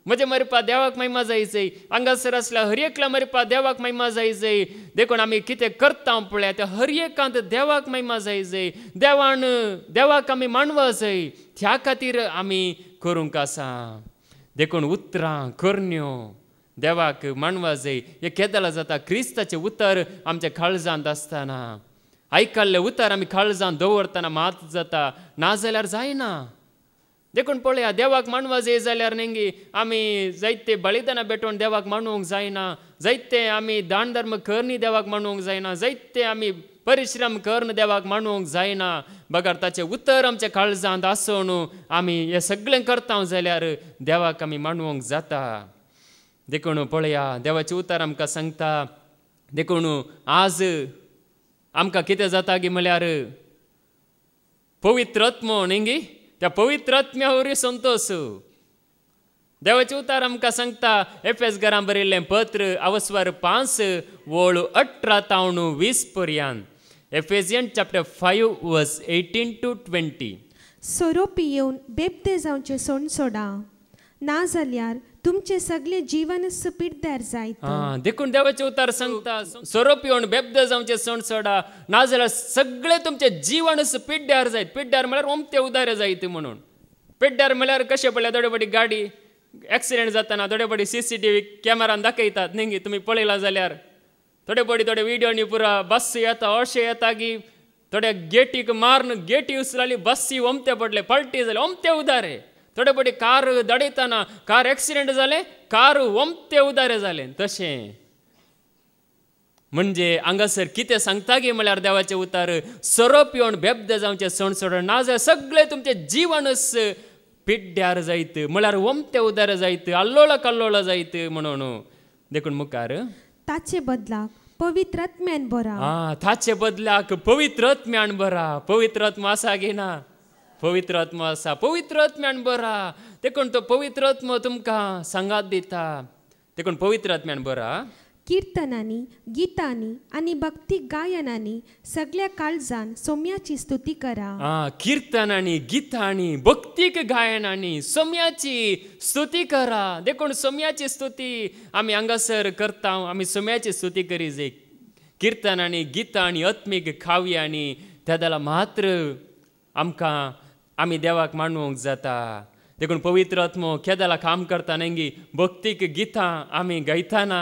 म्हजे मरिपात देवाक महिमा जायची. हांगासर आसल्या हर एकल्या मरिपात देवाक महिमा जायची. देखून आमी कितें करता पळया त्या हर एकांत देवाक महिमा जायची. देवाक आमी मानवा जाय, त्या खातीर आमी करूंक आसा. देखून उतरां कर्ण्यो देवाक मानवा जाय. हे केदला जाता क्रिस्ताचे उतर आमच्या काळजांत आसतना, आयकल्ले उतर आमी काळजांत दवरतना मात जाता, नाजाल्यार जायना. देखून पळया देवाक मानवा जाय जाल्यार नेंगी आमी जायते बलिदानां भेटोवन देवाक मानूंक जायना, जायते आमी दान धर्म करनी देवाक मानूंक जायना, जायते आमी परिश्रम करून देवाक मानूंक जायना. बगार ताचे उतर आमच्या काळजांत आसून आमी हें सगळें करता जाल्यार देवाक आमी मानूंक जाता. देखून पळया देवाचें उतर आमकां सांगता. देखून आज आमकां कितें जाता गी म्हळ्यार पवित्र आत्मो नेंगी त्या पवित्र आत्म्या वरवीं संतोश. देवाचें उतर आमकां सांगता एफेसकारांक बरयल्लें पत्र अवस्वर 5 वळ 18 तावन 20 पर्यंत. एफेसियन चॅप्टर 5 वर्स 18 to 20. सोरोपी येवन बेबदे जावचे सोण सोडा, ना जाल्यार तुमचे सगळे जीवनच पिड्ड्यार जायत. देखून देवाचें उतर सांगता सोरोपी येवन बेबदे जावचे सोण सोडा, ना जाल्यार सगळे तुमचे जीवनच पिड्ड्यार जायत. पिड्ड्यार म्हळ्यार ओमते उदारे जायत म्हणून. पिड्ड्यार म्हळ्यार कशें पळय थोडे फावटी गाडी एक्सिडेंट जातना थोडे फावटी CCTV कॅमेरान दाखयतात न्ही, तुमी पळयला जाल्यार. थोडे फावटी थोडे व्हिडिओनी पुरा बस येता अशें येता की थोड्या गेटीक मारून गेटी उसराली बसी ओमते पडले, पलटी जाले, ओमते उदारे. थोडे फावटी कार दडयतना कार एक्सिडेंट जाले, कार ओमते उदारे जाले. तशें म्हणजे हांगासर कितें सांगता गे म्हळ्यार देवाचें उतर सोरोप येवन बेबदे जावचे सण सोडून, ना जाल्यार सगळें तुमचें जीवनच पिड्ड्यार जायत म्हळ्यार ओमते उदारे जायत, आल्लोळ कल्लोळ जायत म्हणून. देखून मुखार ताचे बदलाक पवित्र आत्म्यान बरा. ताचे बदलाक पवित्र आत्म्यान बरा. पवित्र आत्मा आसा गे ना? पवित्र आत्मा आसा, पवित्र आत्म्यान बरा. देखून तो पवित्र आत्मा तुमकां सांगात दिता. देखून पवित्र आत्म्यान बरा. किर्तनांनी, गितांनी आनी भक्ती गायनांनी सगळ्या काळजान सोम्याची स्तुती करा. किर्तनांनी, गितांनी, भक्तीक गायनांनी सोम्याची स्तुती करा. देखून सोम्याची स्तुती आमी हांगासर करता. आमी सोम्याची स्तुती करी जाय. किर्तनांनी, गितांनी, आत्मीक काव्यांनी त्या जाल्यार मात्र आमकां आमी देवाक मानूंक जाता. देखून पवित्र आत्मो केदाला काम करता नेंगी भक्तीक गितां आमी गायतना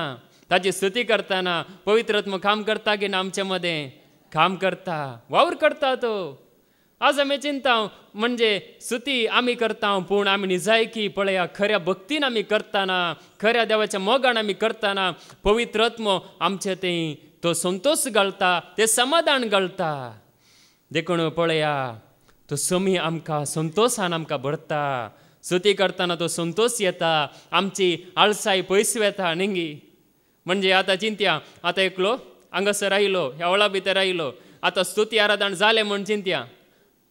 ताची स्तुती करतना पवित्र आत्मो काम करता की ना आमचे मदें? काम करता, वावर करता तो. आज आमी चिंता म्हणजे स्तुती आमी करता पूण आमी निजायकी पळया खऱ्या भक्तीन आमी करतना, खऱ्या देवाच्या मोगान आमी करतना पवित्र आत्मो आमचे थंय तो संतोष घालता, ते समाधान घालता. देखून पळया तो समी आमकां संतोषान आमकां भरता. स्तुती करतना तो संतोष येता, आमची आळसाय पयस वता नेंगी. म्हणजे आतां चिंत्या, आतां एकलो हांगासर आयलो, ह्या वळा भितर आयलो, आतां स्तुती आराधन जालें म्हण चिंत्या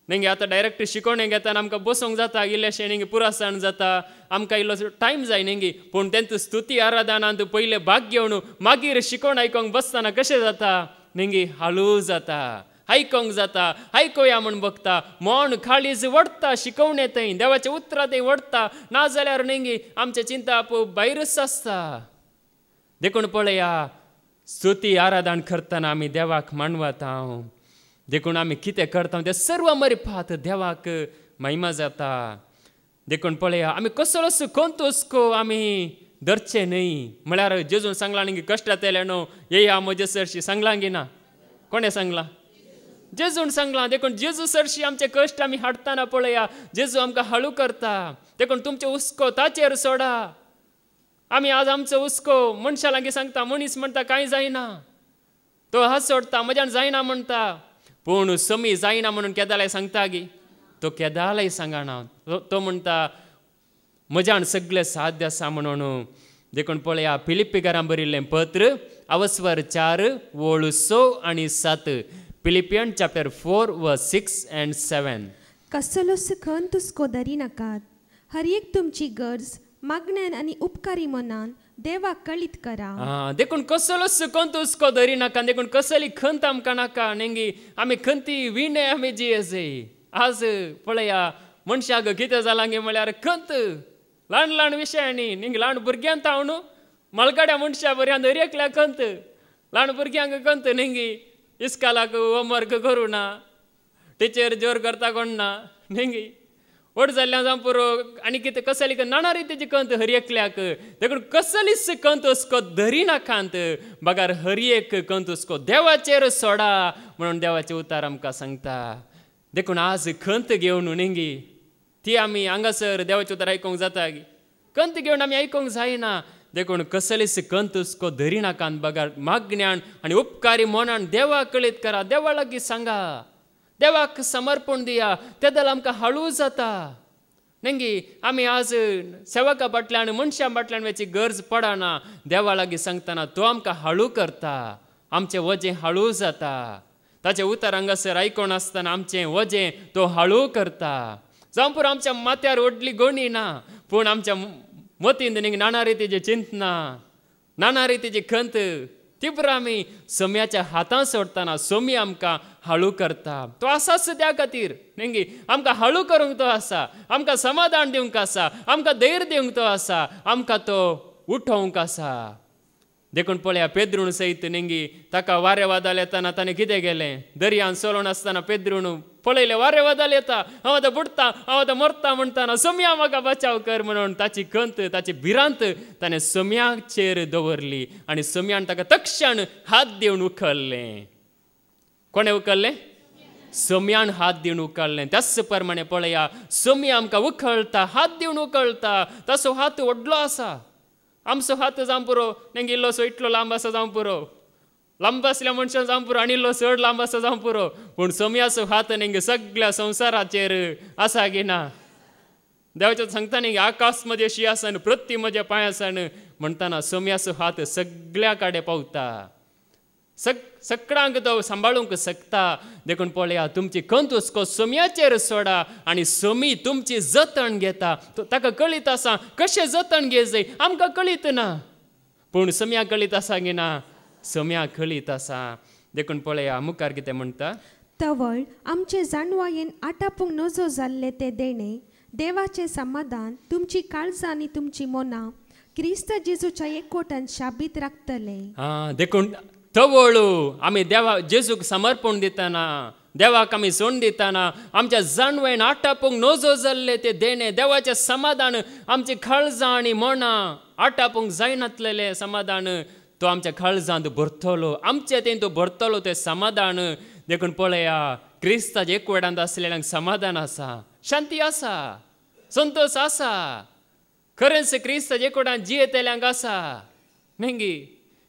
नेंगे. आतां डायरेक्ट शिकोवणें घेतना आमकां बसूंक जाता, इल्लेशें नेंगे पुरासण जाता, आमकां इल्लो टायम जाय नेंगी. पूण तेंचो स्तुती आराधनांत पयलें भाग घेवन मागीर शिकोवण आयकोंक बसतना कशें जाता नेंगी? हालू जाता, आयकोंक जाता आयकोया म्हण बघता मन काळीज वडता शिकवणे थंय देवाच्या उतरां थंय वडता नाजाल्यार नेंगी आमचे चिंता आपोवप भायरच आसता देखून पळया स्तुती आराधन करतना आमी देवाक मानवता देखून आमी कितें करता ते सर्व मरिपात देवाक महिमा जाता देखून पळया आमी कसलोच कोंतुस्को आमी धरचे न्हय म्हळ्यार जेजून सांगला न्ही कश्टांत येयले न्हू येया म्हजे सरशी सांगला गी ना कोणें सांगला जेजून सांगला देखून जेजू सरशी आमचे कश्ट आमी हाडटाना पळया जेजू आमकां हळू करता देखून तुमचे हुस्को ताचेर सोडा आमी आज आमचो हुस्को मनशा लागीं सांगता मनीस म्हणटा कांय जायना तो हात सोडता म्हज्यान जायना म्हणटा पूण समी जायना म्हणून केदालाय सांगता गी तो केदालाय सांगना तो म्हणटा म्हज्यान सगळें साध्य आसा म्हणून देखून पळया फिलिप्पिकारां बरिल्लें पत्र अवस्वर 4 वोळ 6 आनी 7 फिलिपियन चॅप्टर 4 वर्स 6 and 7 कसलोच खंत हुस्को धरी नाकात हर एक तुमची गरज मागण्यान आनी उपकारी मनान देवाक कळीत करा देखून कसलोच खंत हुस्को धरी नाका देखून कसली खंत आमकां नाका नेंगी आमी खंती विणे आमी जियेजे आज पळया मनशाक कितें जालां गे म्हळ्यार खंत ल्हान ल्हान विशयांनी नेंगी ल्हान भुरग्यांत हांव न्हू मळगड्या मनशा बऱ्यान दर्याकल्या खंत ल्हान भुरग्यांक खंत नेंगी इस्कालाक होमवर्क करूं ना टिचर जोर करता कोण ना नेंगी व्हड जाल्ल्या जावं पुरो आनी कितें कसली नाना रितीची खंत हर एकल्याक देखून कसलीच खंत हुस्को धरी नाकांत बगार हर एक खंत हुस्को देवाचेर सोडा म्हणून देवाचें उतार आमकां सांगता देखून आज खंत घेवन नेंगी ती आमी हांगासर देवाचें उतार आयकोंक जाता खंत घेवन आमी आयकोंक जायना देखून कसलीच खंत हुस्को धरी नाकांत बगार मागण्यान आनी उपकारी मनान देवाक कळीत करा देवा लागीं सांगा देवाक समर्पण दिया तेदल आमकां हळू जाता नेंगी आमी आज सेवका फाटल्यान मनशां फाटल्यान वेची गरज पडना देवा लागीं सांगतना तो आमकां हळू करता आमचें वजें हळू जाता ताचें उतर हांगासर आयकोन आसतना आमचें वजें तो हळू करता जावं पुरो आमच्या माथ्यार व्हडली गोणी ना पूण आमच्या मतींत न्ही नाना रितीची चिंतना नाना रितीची खंत ती पुरो आमी सोम्याच्या हातांत सोडटाना सोमी आमकां हळू करता तो आसाच त्या खातीर नेंगी आमकां हळू करूंक तो आसा आमकां समाधान दिवंक आसा आमकां धैर्य दिवंक तो आसा आमकां तो उठोवंक आसा देखून पळया पेद्रून सयत नेंगी ताका वारें वादळ येताना ताणें कितें केलें दर्यान चलोवन आसतना पेद्रून पळयलें वारें वादळ येता हांव आतां बुडटा हांव आतां मरता म्हणटाना सोम्या म्हाका बचाव कर म्हणून ताची खंत ताची भिरांत ताणें सोम्याचेर दवरली आनी सोम्यान ताका तक्षण हात दिवन उखल्लें कोणें उखल्लें सोम्यान हात दिवन उखल्लें त्याच प्रमाणे पळया सोमी आमकां उखलता हात दिवन उखलता ताचो हात व्हडलो आसा आमचो हात जावं पुरो नेंगी इल्लोसो इतलो लांब आसा जावं पुरो लांब आसल्या मनशान जावं पुरो आनी इल्लो चड लांब आसा जावं पुरो पूण सोम्याचो हात नेंगी सगळ्या संवसाराचेर आसा गी ना देवाचें सांगता न्ही आकाश म्हजे शियासन पृथ्वी म्हजे पांयासन म्हणटाना सोम्याचो हात सगळ्या कडेन पावता सगळ्यांक तो सांबाळूंक शकता देखून पळया तुमची खंत हुस्को सोम्याचेर सोडा आनी सोमी तुमची जतन घेता ताका कळीत आसा कशें जतन घेवचें आमकां कळीत ना पूण सोम्याक कळीत आसा गी ना सोम्याक कळीत आसा देखून पळया मुखार कितें म्हणटा तवळ आमचे जाणवायेन आटापूंक नजो जाल्ले ते देणे देवाचें समाधान तुमची काळजां आनी तुमची मनां क्रिस्त जेजूच्या एकवटान शाबीत राखतले देखून तवळू आमी देवा जेजूक समर्पण दितना देवाक आमी सोडून दितना आमच्या जाणवेन आटापूंक नजो जाल्ले ते देणे देवाचें समाधान आमची काळजां आनी मनां आटापूंक जायनातलेलें समाधान तो आमच्या काळजांत भरतलो आमचे तें तो भरतलो तें समाधान देखून पळया क्रिस्ताच्या एकवटांत आसलेल्यांक समाधान आसा शांती आसा संतोष आसा खरेंच क्रिस्ताच्या एकवटांत जियेतल्यांक आसा नेंगी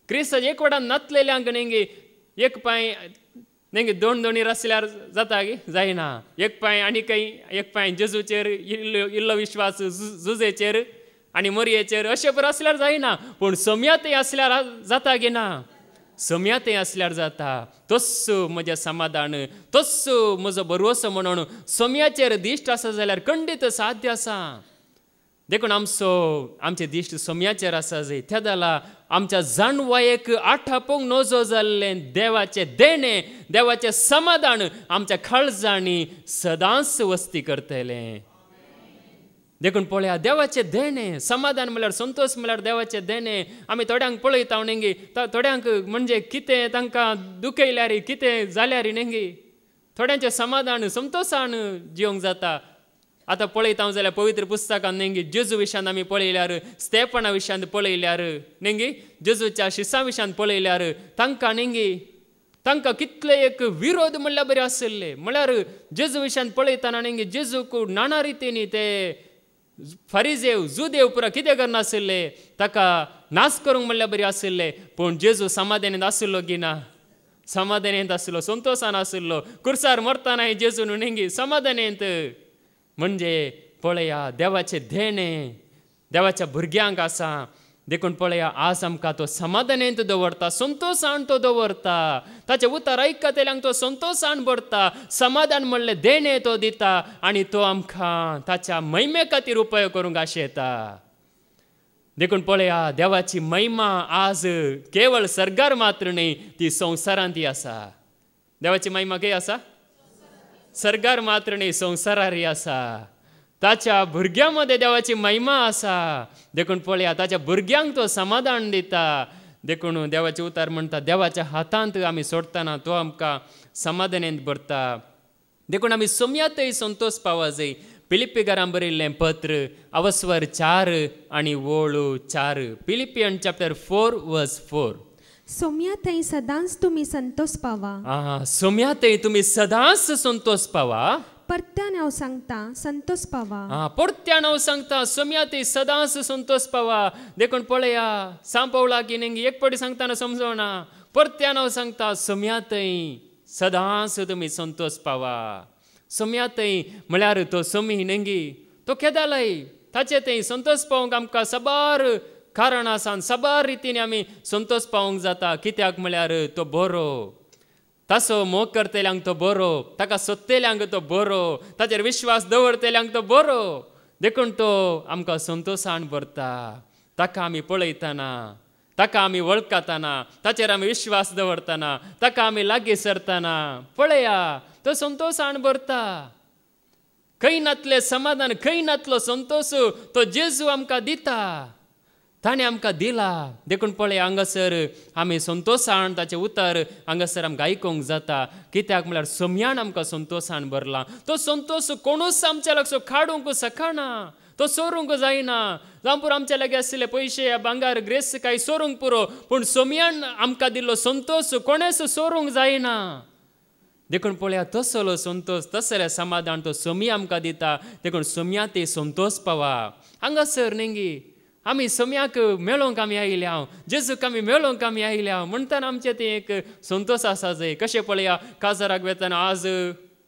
क्रिस्ताच्या एकवटांत नातलेल्यांक नेंगी एक पांय नेंगी दोन दोणीर आसल्यार जाता गे जायना एक पांय आनी एक पांय जेजूचेर इल्लो विश्वास जुजेचेर आनी मरयेचेर अशें पुरो आसल्यार जायना पूण सोम्यातय आसल्यार जाता गे ना सोम्यातय आसल्यार जाता तस्सो म्हजें समाधान तस्सो म्हजो भरवोसो म्हणून सोम्याचेर दिश्ट आसा जाल्यार खंडीत साध्य आसा देखून आमचे दिश्ट सोम्याचेर आसा जंय त्या जाला आमच्या जाणवायेक आठापोंक नजो जाल्ले देवाचे देणे देवाचे समाधान आमच्या काळजांनी सदांच वस्ती करतले. देखून पळया देवाचे देणे समाधान म्हळ्यार संतोष म्हळ्यार देवाचे देणे. आमी थोड्यांक पळयता नेंगी थोड्यांक म्हणजे कितें तांकां दुखयल्यार कितें जाल्यार नेंगी थोड्यांचें समाधान संतोशान जिवंक जाता. आतां पळयता जाल्यार पवित्र पुस्तकान नेंगी जेजू विशयान आमी पळयल्यार स्तेफना विशयान पळयल्यार नेंगी जेजूच्या शिसां विशयान पळयल्यार तांकां कितले एक विरोध म्हणल्यार बरें आसले. म्हळ्यार जेजू विशयान पळयतना नेंगी जेजूक नाना रितीनी ते फारिजेव जुदेव पुरा कितें करनासले ताका नाश करूंक म्हणल्यार बरें आसले. पूण जेजू समाधानांत आसलो की ना समाधानांत आसलो संतोशान आसलो. कुर्सार मरतना जेजून नेंगी समाधानांत म्हणजे पळया देवाचे देणे देवाच्या भुरग्यांक आसा. देखून पळया आज आमकां तो समाधानांत दवरता संतोशान तो दवरता. ताचे उतर आयकतल्यांक तो संतोशान भरता. समाधान म्हणले देणे तो दिता आनी तो आमकां ताच्या महिमे खातीर उपयोग करूंक आशेता. देखून पळया देवाची महिमा आज केवळ सर्गार मात्र न्ही ती संवसारांत आसा. देवाची महिमा खंय आसा सर्गार मात्र न्ही संवसारारी आसा. ताच्या भुरग्यां मदें देवाची महिमा आसा. देखून पळया ताच्या भुरग्यांक तो समाधान दिता. देखून देवाचे उतार म्हणटा देवाच्या हातांत आमी सोडटना तो आमकां समाधानांत भरता. देखून आमी सोम्यातय संतोष पावो जाय. फिलिप्पिकारांक बरयल्लें पत्र अवस्वर 4 आनी वोळू 4. Philippian chapter 4:4. सोम्यातय सदांच तुमी संतोष पावा. सोम्यातय तुमी सदांच संतोष पावा. परत्यान हांव सांगता संतोष पावा. परत्यान हांव सांगता सोम्यातय सदांच संतोष पावा. देखून पळया सांपवला की नेंगी एक पटी सांगतना समजवना. परत्यान हांव सांगता सोम्यातय सदांच तुमी संतोष पावा. सोम्यातय म्हळ्यार तो सोमी नेंगी तो केदालय ताचे थंय संतोष पावोंक आमकां सबार कारण आसा. सबार रितीन आमी संतोष पावोंक जाता. कित्याक म्हळ्यार तो बरो ताचो मोग करतल्यांक तो बरो ताका सोदतल्यांक तो बरो ताचेर विश्वास दवरतल्यांक तो बरो. देखून तो आमकां संतोशान भरता. ताका आमी पळयतना ताका आमी वळखतना ताचेर आमी विश्वास दवरतना ताका आमी लागीं सरतना पळया तो संतोशान भरता. खंय नातलें समाधान खंय नातलो संतोष तो जेजू आमकां दिता. ताणें आमकां दिला. देखून पळया हांगासर आमी संतोशान ताचें उतर हांगासर आमकां आयकूंक जाता. कित्याक म्हळ्यार सोम्यान आमकां संतोशान भरला. तो संतोश कोणूच आमच्या लागसो काडूंक शकना. तो सोरूंक जायना. जावं पुरो आमच्या लागीं आशिल्ले पयशे भांगार ग्रेस काय सोरूंक पुरो. पूण सोम्यान आमकां दिल्लो संतोश कोणेच सोरूंक जायना. देखून पळया तसलो संतोष तसलें समाधान तो सोमी आमकां दिता. देखून सोम्या ते संतोष पावा. हांगासर नेंगी आमी सोम्याक मेळोवंक आमी आयल्या जेजूक आमी मेळोवंक आमी आयल्या म्हणटाना आमचें तें एक संतोश आसा जंय. कशें पळया काजाराक वेतना आज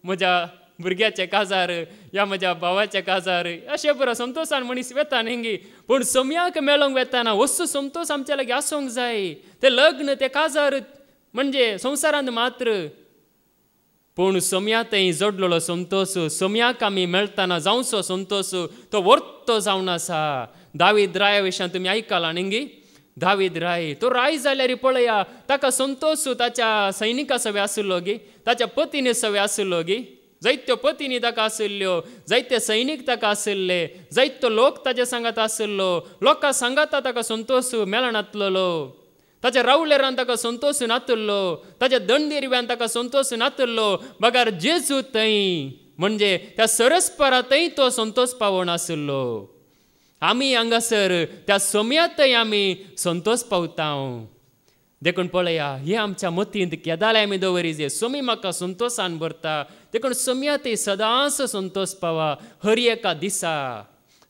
म्हज्या भुरग्याचें काजार या म्हज्या भावाचें काजार अशें पुरो संतोशान मनीस वेता नेंगी. पूण सोम्याक मेळोवंक वेताना वस्तू संतोश आमच्या लागीं आसूंक जाय. तें लग्न तें काजार म्हणजे संवसारांत मात्र. पूण सोम्यातय जोडलेलो संतोष सोम्याक आमी मेळटना जावचो संतोष तो वर्तो जावन आसा. दावीद राया विशयान तुमी आयकलां नेंगी. दावीद राय तो राय जाल्यार पळया ताका संतोष ताच्या सैनिका सवे आसलो गी ताच्या पतीने सवे आसलो गी. जायत्यो पतीनी ताका आशिल्ल्यो जायते सैनीक ताका आशिल्ले जायतो लोक ताचे सांगात आशिल्लो. लोकां सांगाता ताका संतोष मेळनातलो. ताच्या रावलेरान ताका संतोष नातल्लो. ताच्या दंडिरव्यान ताका संतोष नातल्लो. बगार जेजू थंय म्हणजे त्या सरस्परातय तो संतोष पावोन आशिल्लो. आमी हांगासर त्या सोम्यातय आमी संतोष पावता. देखून पळया हे आमच्या मतींत केदाले आमी दवरी जे सोमी म्हाका संतोशान भरता. देखून सोम्यातय सदांच संतोष पावा. हर एका दिसा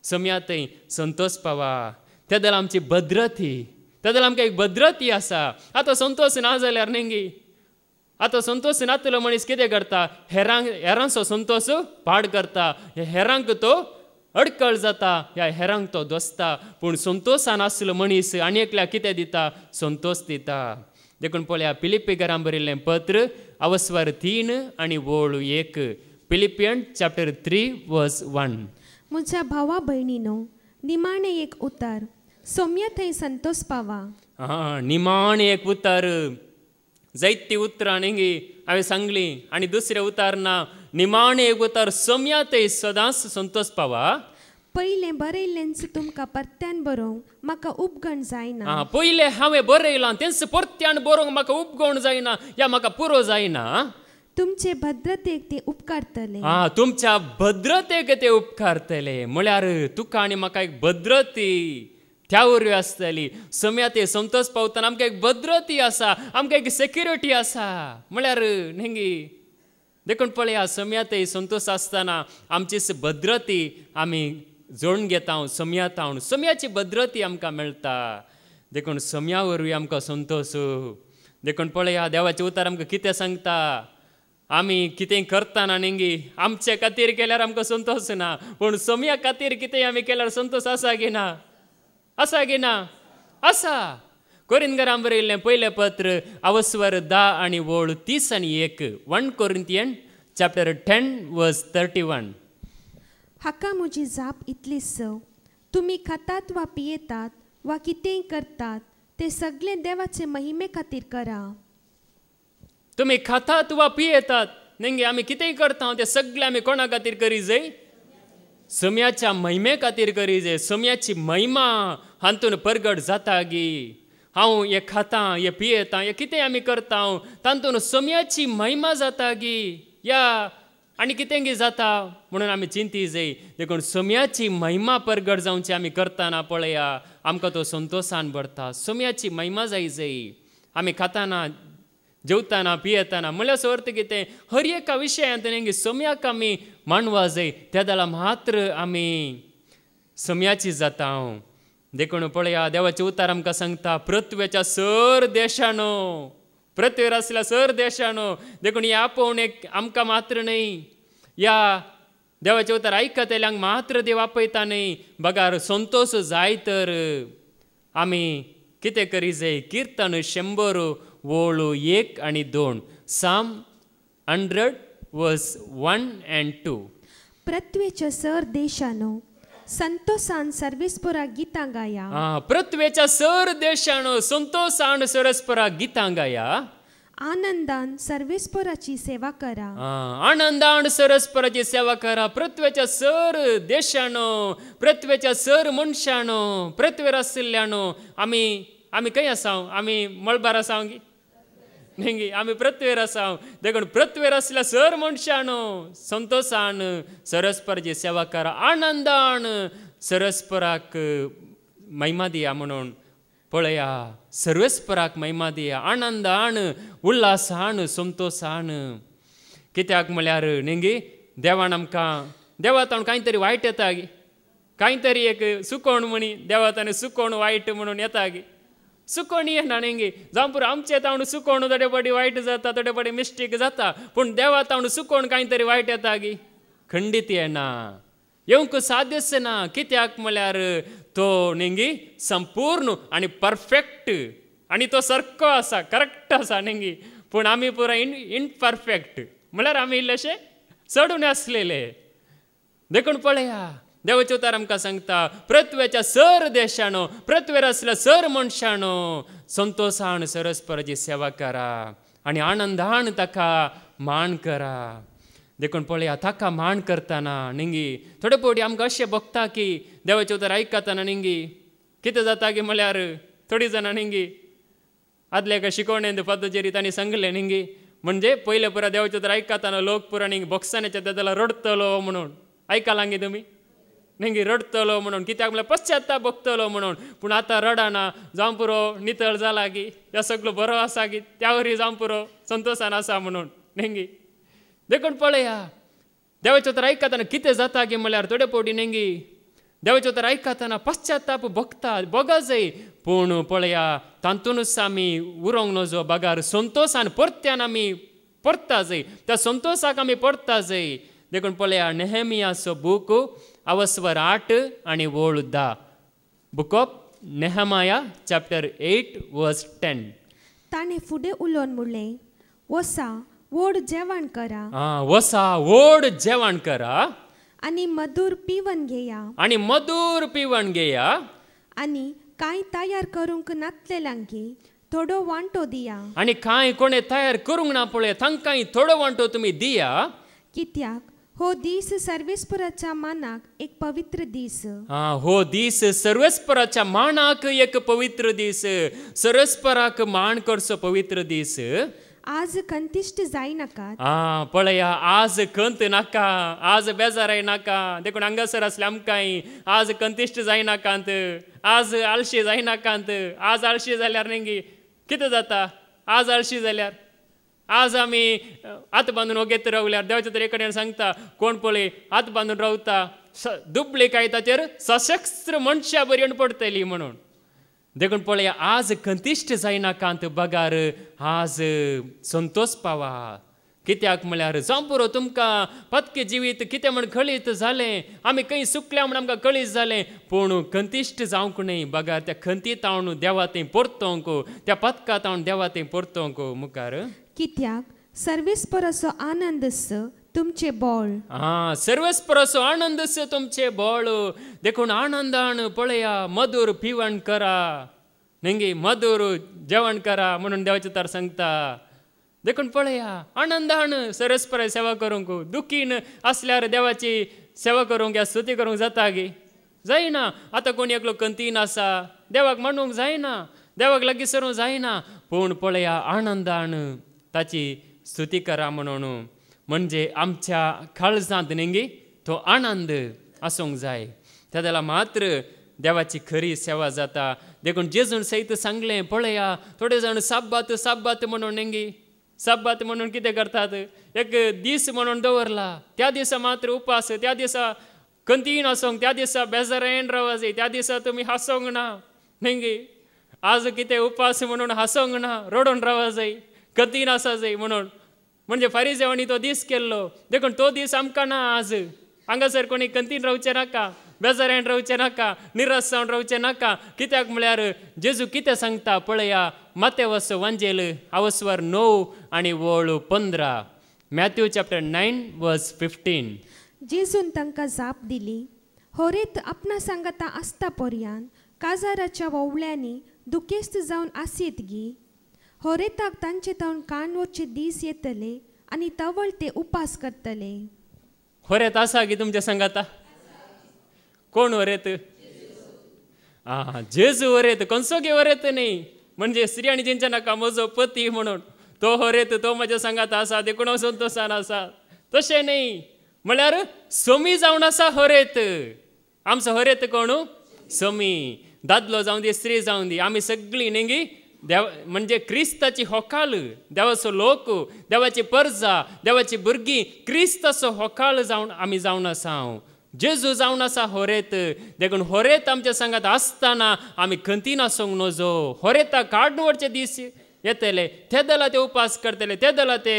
सोम्यातय संतोष पावा. त्या दल आमची भद्रती त्या दल आमकां एक भद्रती आसा. आतां संतोष ना जाल्यार नेंगी आतां संतोष नातलो मनीस कितें करता हेरांचो संतोष पाड करता. हेरांक तो अडकळ जाता ह्या हेरांक तो दोसता. पूण संतोशान आसलो मनीस आनी एकल्याक कितें दिता संतोष दिता. देखून पळया फिलिप्पिकारांक बरयल्लें पत्र अवस्वर 3 आनी वोळू 1. Philippian chapter 3:1. म्हज्या भावा भयणीनो निमाणे एक उतार सौम्य थंय संतोष पावा. निमाणे एक उतार जायती उतरां नेंगी हांवें सांगली आनी दुसऱ्या उतारना निमाणे एक उतार सौम्या थंय सदांच संतोष पावा. पयलें बरयल्लेंच तुमकां परत्यान बरोवंक म्हाका उपगण जायना. पयलें हांवें बरयलां तेंच परत्यान बरोवंक म्हाका उपगण जायना या म्हाका पुरो जायना. तुमचे भद्रतेक ते उपकारतले. तुमच्या भद्रतेक ते उपकारतले म्हळ्यार तुका आनी म्हाका एक भद्रती त्या वरवीं आसतली. सौम्या ते संतोष पावतना आमकां एक भद्रती आसा, आमकां एक सेक्युरिटी आसा. म्हळ्यार नेंगी देखून पळया सौम्या ते संतोष आसतना आमची भद्रती आमी जोडून घेता. सौम्याची भद्रती आमकां मेळटा. देखून सौम्या वरवीं आमकां संतोष. देखून पळया देवाचें उतार आमकां कितें सांगता. आमी कितें करतना नेंगी आमचे खातीर केल्यार आमकां संतोष ना, पूण सौम्या खातीर कितें आमी केल्यार संतोष आसा गी ना? आसा गी ना? आसा. कोरिंथीयांक बरयल्लें पयलें पत्र अवस्वर 10 आनी वोळ 30 आनी 1. 1 Corinthians chapter 10 verse 31. हाका म्हजी जाप इतलीच तुमी खातात वा पियेतात वा कितेंय करतात ते सगळें देवाचे महिमे खातीर करा. तुमी खातात वा पियेतात नेंगे आमी कितेंय करता ते सगळें आमी कोणा खातीर करी जाय? सौम्याच्या महिमे खातीर करी जाय. सौम्याची महिमा हातून परगट जाता गी. हांव हे खातां हे पियेतां हे कितें आमी करता तातूंत सौम्याची महिमा जाता गी या आनी कितें गी जाता म्हणून आमी चिंती जाय. देखून सौम्याची महिमा परगट जावची आमी करतना पळया आमकां तो संतोशान भरता. सौम्याची महिमा जाय. आमी खाताना जेवताना पियेताना म्हळ्यार अर्थ कितें हर एका विशयांत नेंगी सौम्याक आमी मानवा जाय. त्या दळा मात्र आमी सौम्याची जाता. देखून पळया देवाचे उतार आमकां सांगता पृथ्वेच्या सर देशानो पृथ्वीर आसल्या सर देशानो देखून ह्या आपोवणेक आमकां मात्र न्हय या देवाचे उतार आयकतल्यांक मात्र देव आपयता न्हय. बगार संतोश जाय तर आमी कितें करी जाय? कीर्तन 100 वोळ 1 आनी 2. Psalm 100 verse 1 and 2. पृथ्वेच्या सर देशानो संतोषान सर्वेस्परा गितां गाया. पृथ्वेच्या सर देशानो संतोषान सर्वेस्परा गितां गाया. आनंदान सर्वेस्पराची सेवा करा. आनंदान सर्वेस्पराची सेवा करा. पृथ्वेच्या सर देशानो पृथ्वेच्या सर मनशानो पृथ्वीर आशिल्ल्यानो आमी खंय आसा? आमी मळबार आसा नेंगी आमी पृथ्वीर आसा. देखून पृथ्वीर आसल्या सर मनशानो संतोषान सर्वेस्पराची सेवा करा. आनंदान सर्वेस्पराक महिमा दिया म्हणून पळया सर्वेस्पराक महिमा दिया आनंदान उल्हासान संतोषान. कित्याक म्हळ्यार नेंगी देवान आमकां देवातान कांय तरी वायट येता गे. कांय तरी एक सुकोण म्हणी देवातान सुकोण वायट म्हणून येता गे. सुकोण येना नेंगी जावं पुरो आमचे तावण सुकोण थोडे पडी वायट जाता थोडे पडी मिस्टेक जाता पूण देवा तावण सुकोण कांय तरी वायट येता गी खंडीत येना. येवंक साध्यच ना. कित्याक म्हळ्यार तो नेंगी संपूर्ण आनी परफेक्ट आनी तो सारको आसा करेक्ट आसा नेंगी. पूण आमी पुरो इनपरफेक्ट म्हळ्यार आमी इल्लेशे चडून आसलेले. देखून पळया देवाचे उतार आमकां सांगता पृथ्वेच्या सर देशानो पृथ्वीर आसल्या सर मनशानो संतोषान सर्वेस्पराची सेवा करा आनी आनंदान ताका मान करा. देखून पळया ताका मान करतना नेंगी थोडे फावटी आमकां अशें भोगता की देवाचे उतार आयकतना नेंगी कितें जाता की म्हळ्यार थोडीं जाणां नेंगी आदले एका शिकवणेंत पद्दतीर तांणी सांगलें नेंगी म्हणजे पयले पुरा देवाचे उतार आयकतना लोक पुरा नेंगी भोगसाण्याच्या देवाला रडतलो म्हणून आयकलां गे तुमी नेंगी रडतलो म्हणून कित्याक म्हळ्यार पश्चात्ताप भोगतलो म्हणून. पूण आतां रडाना जावं पुरो नितळ जाला गी ह्या सगळो बरो आसा गी त्या वरी जावं पुरो संतोशान आसा म्हणून नेंगी. देखून पळया देवाचे उतार आयकतना कितें जाता गे म्हळ्यार थोडे फावटी नेंगी देवाचे उतार आयकतना पश्चात्ताप भोगा जाय पूण पळया तातूंतच आमी उरोंक नजो बगार संतोशान परत्यान आमी परता जाय. त्या संतोशाक आमी परता जाय. देखून पळया नेहेमियाचो बूक अवस्वर 8 आनी वोळ 10. बुक ऑफ नेहमाया चॅप्टर 8 वर्स 10. ताणें फुडें उलोवन म्हणलें वसा व्हड जेवण करा. वसा व्हड जेवण करा आणि मधुर पिवन घेया आणि मधुर पिवण घेया आणि कांय तयार करूंक नातलेल्यांकी थोडो वांटो दिया आणि कांय कोणे तयार करूंक ना पळय तांकांय थोडो वांटो तुमी दिया कित्याक हो दीस सर्वेस्पराच्या मानाक एक पवित्र दीस हो दीस सर्वेस्पराच्या मानाक एक पवित्र दीस सर्वेस्पराक मान करचो पवित्र दीस आज कंतिश्ट जायनाकात पळया आज कंत नाका आज बेजाराय नाका देखून हांगासर असले आमकांय आज कंतिश्ट जायनाकांत आज आळशी जायनाकांत आज आळशी जाल्यार नेंगी कितें जाता आज आळशी जाल्यार आज आमी हात बांदून ओगेत रावल्यार देवाच्या तरी कडेन सांगता कोण पळय हात बांदून रावता दुबळे काय ताचेर सशस्त्र मनशां बरी पडटली म्हणून देखून पळया आज कंतिश्ट जायनाकांत बगार आज संतोष पावा कित्याक म्हळ्यार जावं पुरो तुमकां पत्के जिवीत कितें म्हण कळीत जालें आमी खंय सुकल्या म्हण आमकां कळीत जालें पूण कंतिश्ट जावंक न्हय बगार त्या खंतीत हांव देवा थंय परतोंक त्या पत्कांत हांव देवा थंय परतोंक मुखार कित्याक सर्वेस्पराचो आनंद तुमचे बोळ सर्वेस्पराचो आनंद तुमचे बोळ देखून आनंदान पळया मधुर पिवण करा न्ही मधुर जेवण करा म्हणून देवाचे तर सांगता देखून पळया आनंदान सर्वेस्परा सेवा करूंक दुखीन असल्यार देवाची सेवा करूंक या स्तुती करूंक जाता गे जायना आतां कोणी एकलो कंतीन आसा देवाक म्हणूंक जायना देवाक लागीं सरूंक जायना पूण पळया आनंदान ताची स्तुती करा म्हणून म्हणजे आमच्या काळजांत न्ही तो आनंद आसूंक जाय त्या जाल्यार मात्र देवाची खरी सेवा जाता देखून जेजून सयत सांगलें पळया थोडे जाण साब्बात म्हणून न्ही साब्बात म्हणून कितें करतात एक दीस म्हणून दवरला त्या दिसा मात्र उपास त्या दिसा कंतीन आसोंक त्या दिसा बेजारेन रावं जाय त्या दिसा तुमी हांसोंक ना न्ही आज कितें उपास म्हणून हांसोंक ना रडून रावं जाय कंतीन आसा जाय म्हणून म्हणजे फारिजेवांनी तो दीस केल्लो देखून तो दीस आमकां ना आज हांगासर कोणी कंतीन रावचें नाका बेजारेन रावचें नाका निराश जावन रावचें नाका कित्याक म्हळ्यार जेजू कितें सांगता पळया मातेवस वांजेल आवस्वर 9 आनी वळू 15 मॅथ्यू चॅप्टर 9 वर्स 15 जेजून तांकां जाप दिली होरेत आपणा सांगता आसता पर्यान काजाराच्या वोवळ्यांनी दुखेस्त जावन आसीत गी होरेताक तांचे तावन काणवचे दीस येतले आनी तवळ ते उपास करतले होरेत आसा गी तुमच्या सांगाता कोण होरेत जेजू होरेत कसो गे होरेत न्ही म्हणजे स्त्रियांनी जेंच्या नाका म्हजो पती म्हणून तो होरेत तो म्हज्या सांगात आसा देखून हांव संतोशान आसा तशें न्ही म्हळ्यार सोमी जावन आसा होरेत आमचो होरेत कोण सोमी दादलो जावं दी स्त्री जावं दी आमी सगळीं न्ही देव म्हणजे क्रिस्ताची होकाल देवाचो लोक देवाची परजा देवाची भुरगीं क्रिस्ताचो होकाल जावन आमी जावन आसा जेजू जावन आसा होरेत देखून होरेत आमच्या सांगात आसतना आमी खंतीन आसूंक नजो होरेता काडवडचे दीस येतले ते जाला ते उपास करतले ते जाला ते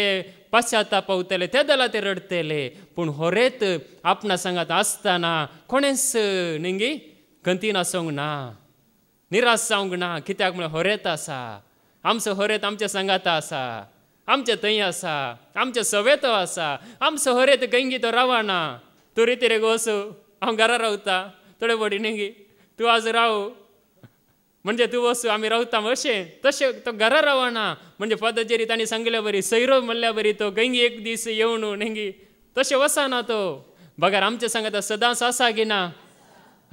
पाश्चाताप पावतले ते जाला ते रडतले पूण होरेत आपणा सांगात आसतना कोणेच न्ही खंतीन आसूंक ना निराश जावंक ना कित्याक म्हळ्यार होरेत आसा आमचो होरेत आमच्या सांगात आसा आमच्या थंय आसा आमच्या सवेतो आसा आमचो होरेत गंगी तो रावना तूं रितीरे वचू हांव घरा रावता थोडे बडी न्ही तूं आज राव म्हणजे तूं वचू आमी रावता अशें तशें तो घरा रावना म्हणजे पदजेरी तांणी सांगल्या बरी सैरो म्हणल्या बरी तो गंगी एक दीस येवन न्ही तशें वचना तो बगार आमच्या सांगात सदांच आसा गी ना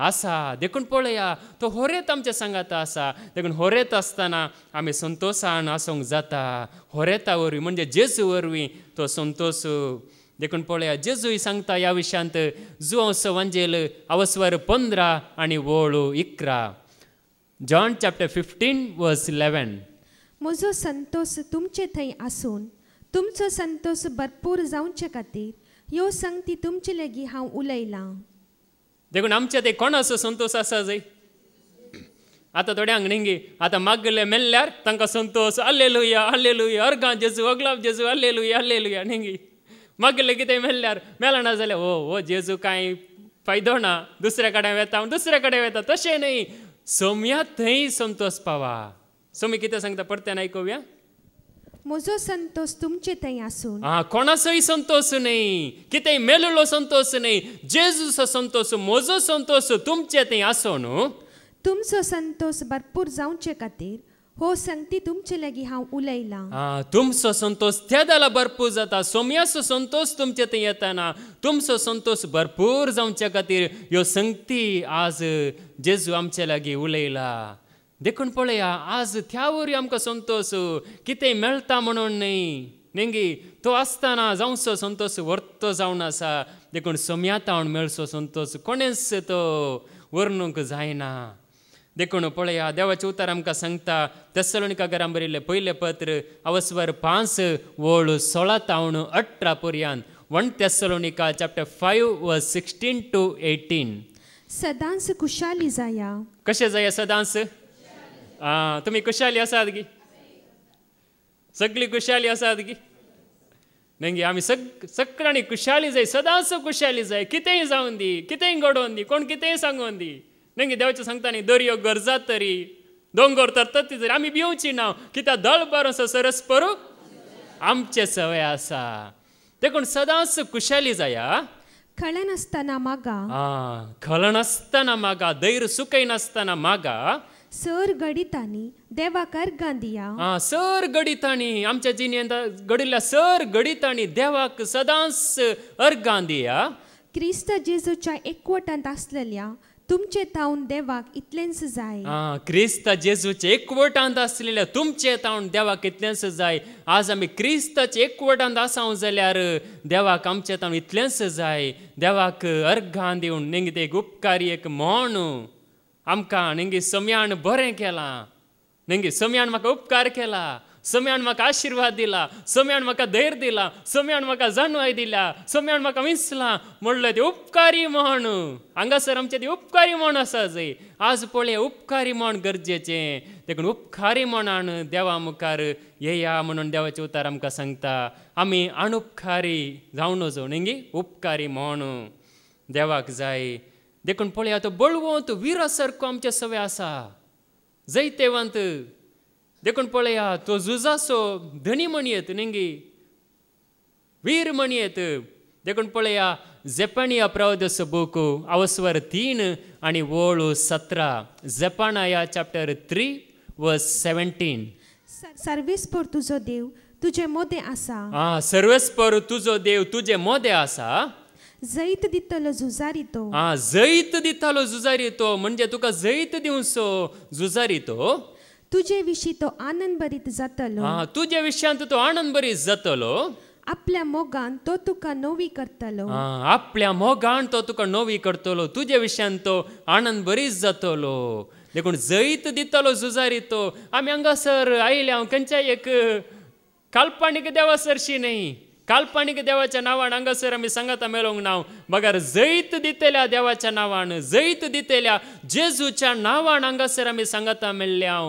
आसा देखून पळया तो होरेत आमच्या सांगात आसा देखून होरेत आसतना आमी संतोशान आसूंक जाता होरेता वरवीं म्हणजे जेजू वरवीं तो संतोश देखून पळया जेजूय सांगता ह्या विशयांत जुआंवस वांजेल आवस्वर 15 आनी वळू 11 जॉन चॅप्टर 15 वर्स 11 म्हजो संतोष तुमचे थंय आसून तुमचो संतोष भरपूर जावचे खातीर ह्यो संगती तुमचे लेगीत हांव उलयलां देखून आमच्या ते कोणाचो संतोष आसा जंय आतां न्ही आतां मागले मेल्ल्यार तांकां संतोष हल्लेलुया हल्लेलुया अर्गां जेजू अगलाब जेजू हल्लेलुया हल्लेलुया न्ही मागले कितें मेल्ल्यार मेला ना जाल्यार हो जेजू कांय फायदो ना दुसरे कडेन वता तशें न्ही सोम्या थंय संतोष पावा सोमी कितें सांगता परतें आयकुया म्हजो संतोष तुमचे थंय आसून कोणाचोय संतोष नाही, कितेंय मेललो संतोष नाही, जेजूचो संतोष, म्हजो संतोष तुमचे थंय आसो न्हू. तुमचो संतोष भरपूर जावचे खातीर हो संगती तुमचे लागीं हांव उलयलां. तुमचो संतोष त्या जाला भरपूर जाता. सोम्याचो संतोष तुमचे थंय येताना तुमचो संतोष भरपूर जावचे खातीर ह्यो संगती आज जेजू आमचे लागीं उलयला. देखून पळया, आज त्या वरी आमकां संतोष कितेंय मेळटा म्हणून न्ही, नेंगी तो आसतना जावचो संतोष वर्तो जावन आसा. देखून सोम्यातावन मेळचो संतोष कोणेच तो वर्णूंक जायना. देखून पळया, देवाचें उतर आमकां सांगता तेसलोनिकांकारांक बरयल्लें पयलें पत्र अवस्वर 5:16-18 पर्यंत. 1 Thessalonica chapter 5:16-18. सदांच खुशाली जाया. कशें जाया सदांच? तुमी खुशाली आसात गी? सगळी खुशाली आसात गी? नेंगी आमी सगळ्यांनी खुशाली जाय, सदांच खुशाली जाय. कितेंय जावन दी, कितेंय घडोवन दी, कोण कितेंय सांगून दी. नेंगी देवाचें सांगता न्ही, दर्यो गरजात तरी, दोंगर तरतत तरी आमी भिवची ना, कित्याक दळ बरोसो सरस परू आमचे सवय आसा. देखून सदांच खुशाली जाया. खळे नासतना मागा. खळ नासतना मागा, दैर सुखय नासतना मागा. सर गडितांनी देवाक अर्गां दिया. सर गडितांनी आमच्या जिणेंत घडिल्ल्या सर गडितांनी देवाक सदांच अर्गां दिया. क्रिस्त जेजूच्या एकवटांत आसलेल्या तुमचे तावन देवाक इतलेंच जाय. क्रिस्त जेजूचे एकवटांत आसलेल्या तुमचे तावन देवाक इतलेंच जाय. आज आमी क्रिस्ताचे एकवटांत आसाव जाल्यार देवाक आमचे तावन इतलेंच जाय. देवाक अर्गां दिवन नेंगी ते उपकारी एक म्हण आमकां नेंगी सोम्यान बरें केलां. नेंगी सोम्यान म्हाका उपकार केला, सोम्यान म्हाका आशिर्वाद दिला, सोम्यान म्हाका धैर्य दिला, सोम्यान म्हाका जाणवाय दिल्या, सोम्यान म्हाका विसलां म्हणलें ते उपकारी म्हण. हांगासर आमचे ती उपकारी म्हण आसा जय. आज पळय, उपकारी म्हण गरजेचें. देखून उपकारी म्हणान देवा मुखार येया म्हणून देवाचें उतर आमकां सांगता. आमी अणुपकारी जावन नजो, नेंगी उपकारी म्हण देवाक जाय. देखून पळया, तो बळवंत विरा सारको आमचे सवय आसा, जैतेवंत. देखून पळया, तो झुजाचो धनी म्हणयेत, नेंगी वीर म्हणयेत. देखून पळया, जेपानिया प्रवादस बूक अवस्वर 3:17. जेपानिया चॅप्टर 3:17. सर्वेस्पर तुजो देव तुजे मोदे आसा. सर्वेस्पर तुजो देव तुजे मोदे आसा. जैत दितलो झुजारी तो. जैत दितालो झुजारी तो, म्हणजे तुका जैत दिवचो झुजारी तो. तुजे विशीं तो आनंद भरीत जातलो. तुजे विशयांत तो आनंद भरीत जातलो. आपल्या मोगान तो तुका नवी करतलो. आपल्या मोगान तो तुका नवी करतलो. तुजे विशयांत तो आनंद भरीत जातलो. देखून जैत दितलो झुजारी तो. आमी हांगासर आयल्या खंयच्याय एक काल्पनीक देवासरशी न्ही, काल्पनीक देवाच्या नांवान हांगासर आमी सांगाता मेळोंक ना. बगार जैत दितेल्या देवाच्या नांवान, जैत दितेल्या जेजूच्या नांवान हांगासर आमी सांगाता मेळ्ळ्या.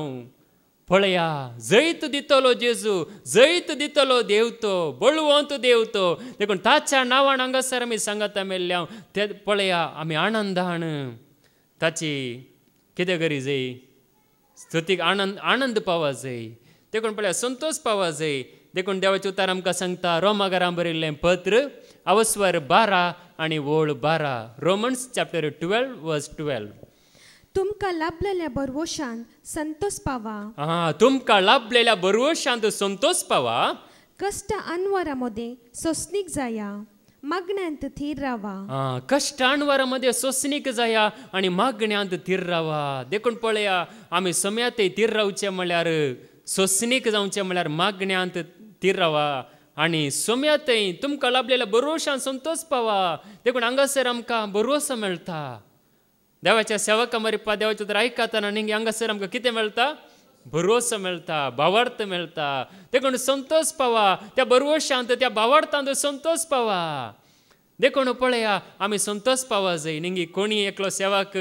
पळया, जैत दितलो जेजू, जैत दितलो देव तो, बळवंत देव तो. देखून ताच्या नांवान हांगासर आमी सांगाता मेळ्ळ्या. ते पळया, आमी आनंदान ताची कितें करी जाय, स्तुतीक आनंद पावा जाय. देखून पळया, संतोष पावा जाय. देखून देवाचें उतर आमकां सांगता रोमाकारांक बरयल्लें पत्र अवस्वर 12:12. Romans chapter 12:12. तुमकां लाभलेल्या बरवशान संतोष पावा. तुमकां लाभलेल्या बरवशांत संतोष पावा. कष्ट अनवरामध्ये सोसनीक जाया, मागण्यांत थीर रावा. कष्ट अनवरामध्ये सोसनीक जाया आणि मागण्यांत थीर रावा. देखून पळया, आमी सोम्यातय थीर रावचें म्हळ्यार, सोसनीक जावचें म्हळ्यार मागण्यांत थीर रावा. आणि सोम्यातय तुमकां लाभलेल्या बरवशान संतोष पावा. देखून हांगासर आमकां बरवसो मेळटा. देवाच्या सेवकां मरिपा देवाचें उतर आयकताना न्ही हांगासर आमकां कितें मेळटा? बरवसो मेळटा, भावार्थ मेळटा. देखून संतोष पावा. त्या बरवशांत, त्या भावार्थांत संतोष पावा. देखून पळया, आमी संतोष पावा जाय. न्ही कोणी एकलो सेवक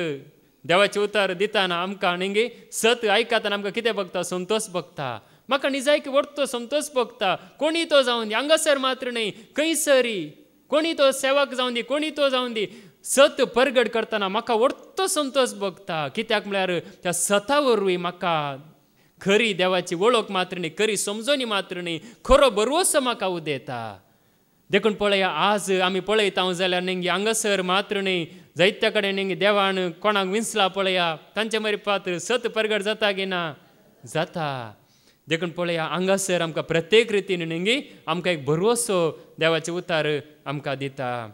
देवाचें उतर दिताना आमकां न्ही सत आयकताना आमकां कितें भोगता? संतोष भोगता. म्हाका निजायकी वर्तो संतोष भोगता. कोणी तो जावन दी, हांगासर मात्र न्ही, खंयसरी कोणी तो सेवक जावन दी, कोणी तो जावन दी, सत परगट करतना म्हाका वर्तो संतोष भोगता. कित्याक म्हळ्यार त्या सता वरवीं म्हाका खरी देवाची वळख मात्र न्ही, खरी समजोनी मात्र न्ही, खरो भरवसो म्हाका उदेता. देखून पळया आज आमी पळयता जाल्यार नेंगी हांगासर मात्र न्ही, जायत्या कडेन नेंगी देवान कोणाक विंचला पळया तांचे मार्फत सत प्रगट जाता की ना, जाता. देखून पळया हांगासर आमकां प्रत्येक रितीन नेंगी आमकां एक भरवसो देवाचे उतार आमकां दिता.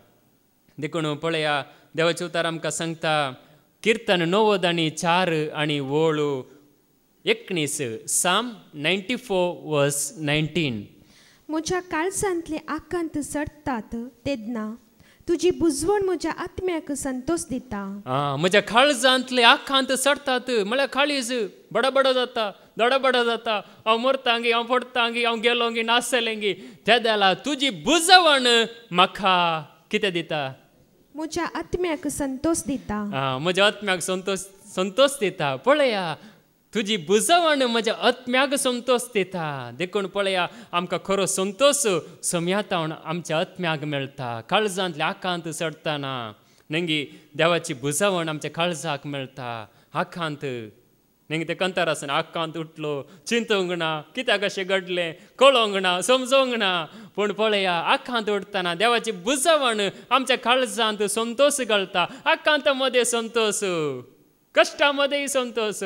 देखून पळया देवाचे उतार आमकां सांगता किर्तन 90:4 आणि वोळू 19 साम 94:19. म्हज्या काळजांतले आकांत सडटात तेदना तुजी बुजवण म्हज्या आत्म्याक संतोष दिता. म्हज्या काळजांतले आकांत सडटात म्हळ्यार काळीज बडबड जाता, दडबड जाता. हांव मरतांगी, हांव पडटांगी, हांव गेलोंगी, नासलेंगी. त्या देला तुजी बुजवण म्हाका कितें दिता? म्हज्या आत्म्याक संतोष दिता. म्हज्या आत्म्याक संतोष दिता. पळया तुजी बुजवण म्हज्या आत्म्याक संतोष दिता. देखून पळया आमकां खरो संतोष सम्यातावन आमच्या आत्म्याक मेळटा. काळजांतले आकांत सडटाना नेंगी देवाची बुजवण आमच्या काळजाक मेळटा. आकांत नेंगी ते कंतार आसना, आकांत उठलो, चिंतूंक ना, कित्याक अशें घडलें कळोंक ना, समजोंक ना. पूण पळया आकांत उठतना देवाची बुजवण आमच्या काळजांत संतोष घालता. आकांत मध्ये संतोष, कश्टामध्येय संतोष.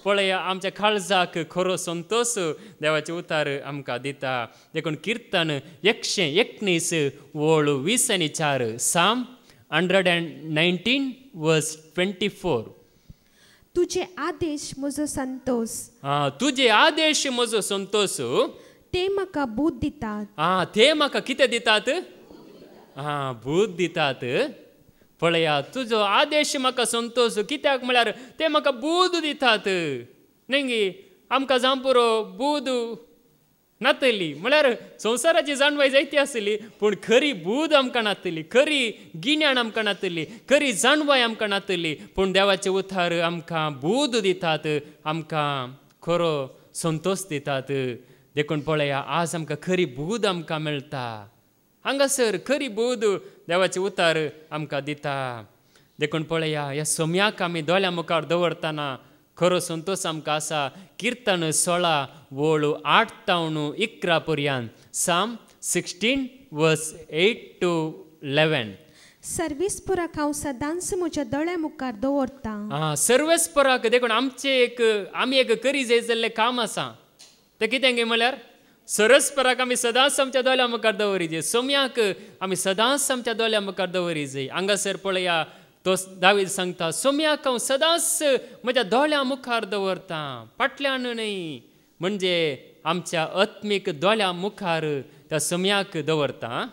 पळया आमच्या काळजाक खरो संतोष देवाचे उतार आमकां दिता. देखून किर्तन 119 वोळू 20:4 साम 119:24. तुझे आदेश म्हजो संतोष. तुझे आदेश म्हजो संतोष. ते म्हाका बूध दितात. ते म्हाका कितें दितात? बूध दितात. पळया तुजो आदेश म्हाका संतोष. कित्याक म्हळ्यार ते म्हाका बूध दितात. नेंगी आमकां जावं पुरो बूध नातली म्हळ्यार संवसाराची जाणवाय जायती आसली, पूण खरी बूध आमकां नातली, खरी गिन्यान आमकां नातली, खरी जाणवाय आमकां नातली. पूण देवाचे उतार आमकां बूध दितात, आमकां खरो संतोष दितात. देखून पळया आज आमकां खरी बूध आमकां मेळटा. हांगासर खरी बूध देवाचे उतार आमकां दिता. देखून पळया ह्या सोम्याक आमी दोळ्या मुखार दवरतना खरो संतोष आमकां आसा. किर्तन 16 वोळू 8:11 पर्यंत साम 16:8-11. सर्वेस्पराक हांव सदांच म्हज्या दोळ्या मुखार दवरतां. सर्वेस्पराक देखून आमी एक करी जाय जाल्लें काम आसा. तें कितें गे म्हळ्यार सरस्पराक आमी सदांच आमच्या दोळ्या मुखार दवरी जाय. सोम्याक आमी सदांच आमच्या दोळ्या मुखार दवरी जाय. हांगासर पळया तो दावीद सांगता सोम्याक हांव सदांच म्हज्या दोळ्या मुखार दवरतां, फाटल्यान न्हय. म्हणजे आमच्या आत्मीक दोळ्या मुखार त्या सोम्याक दवरतां.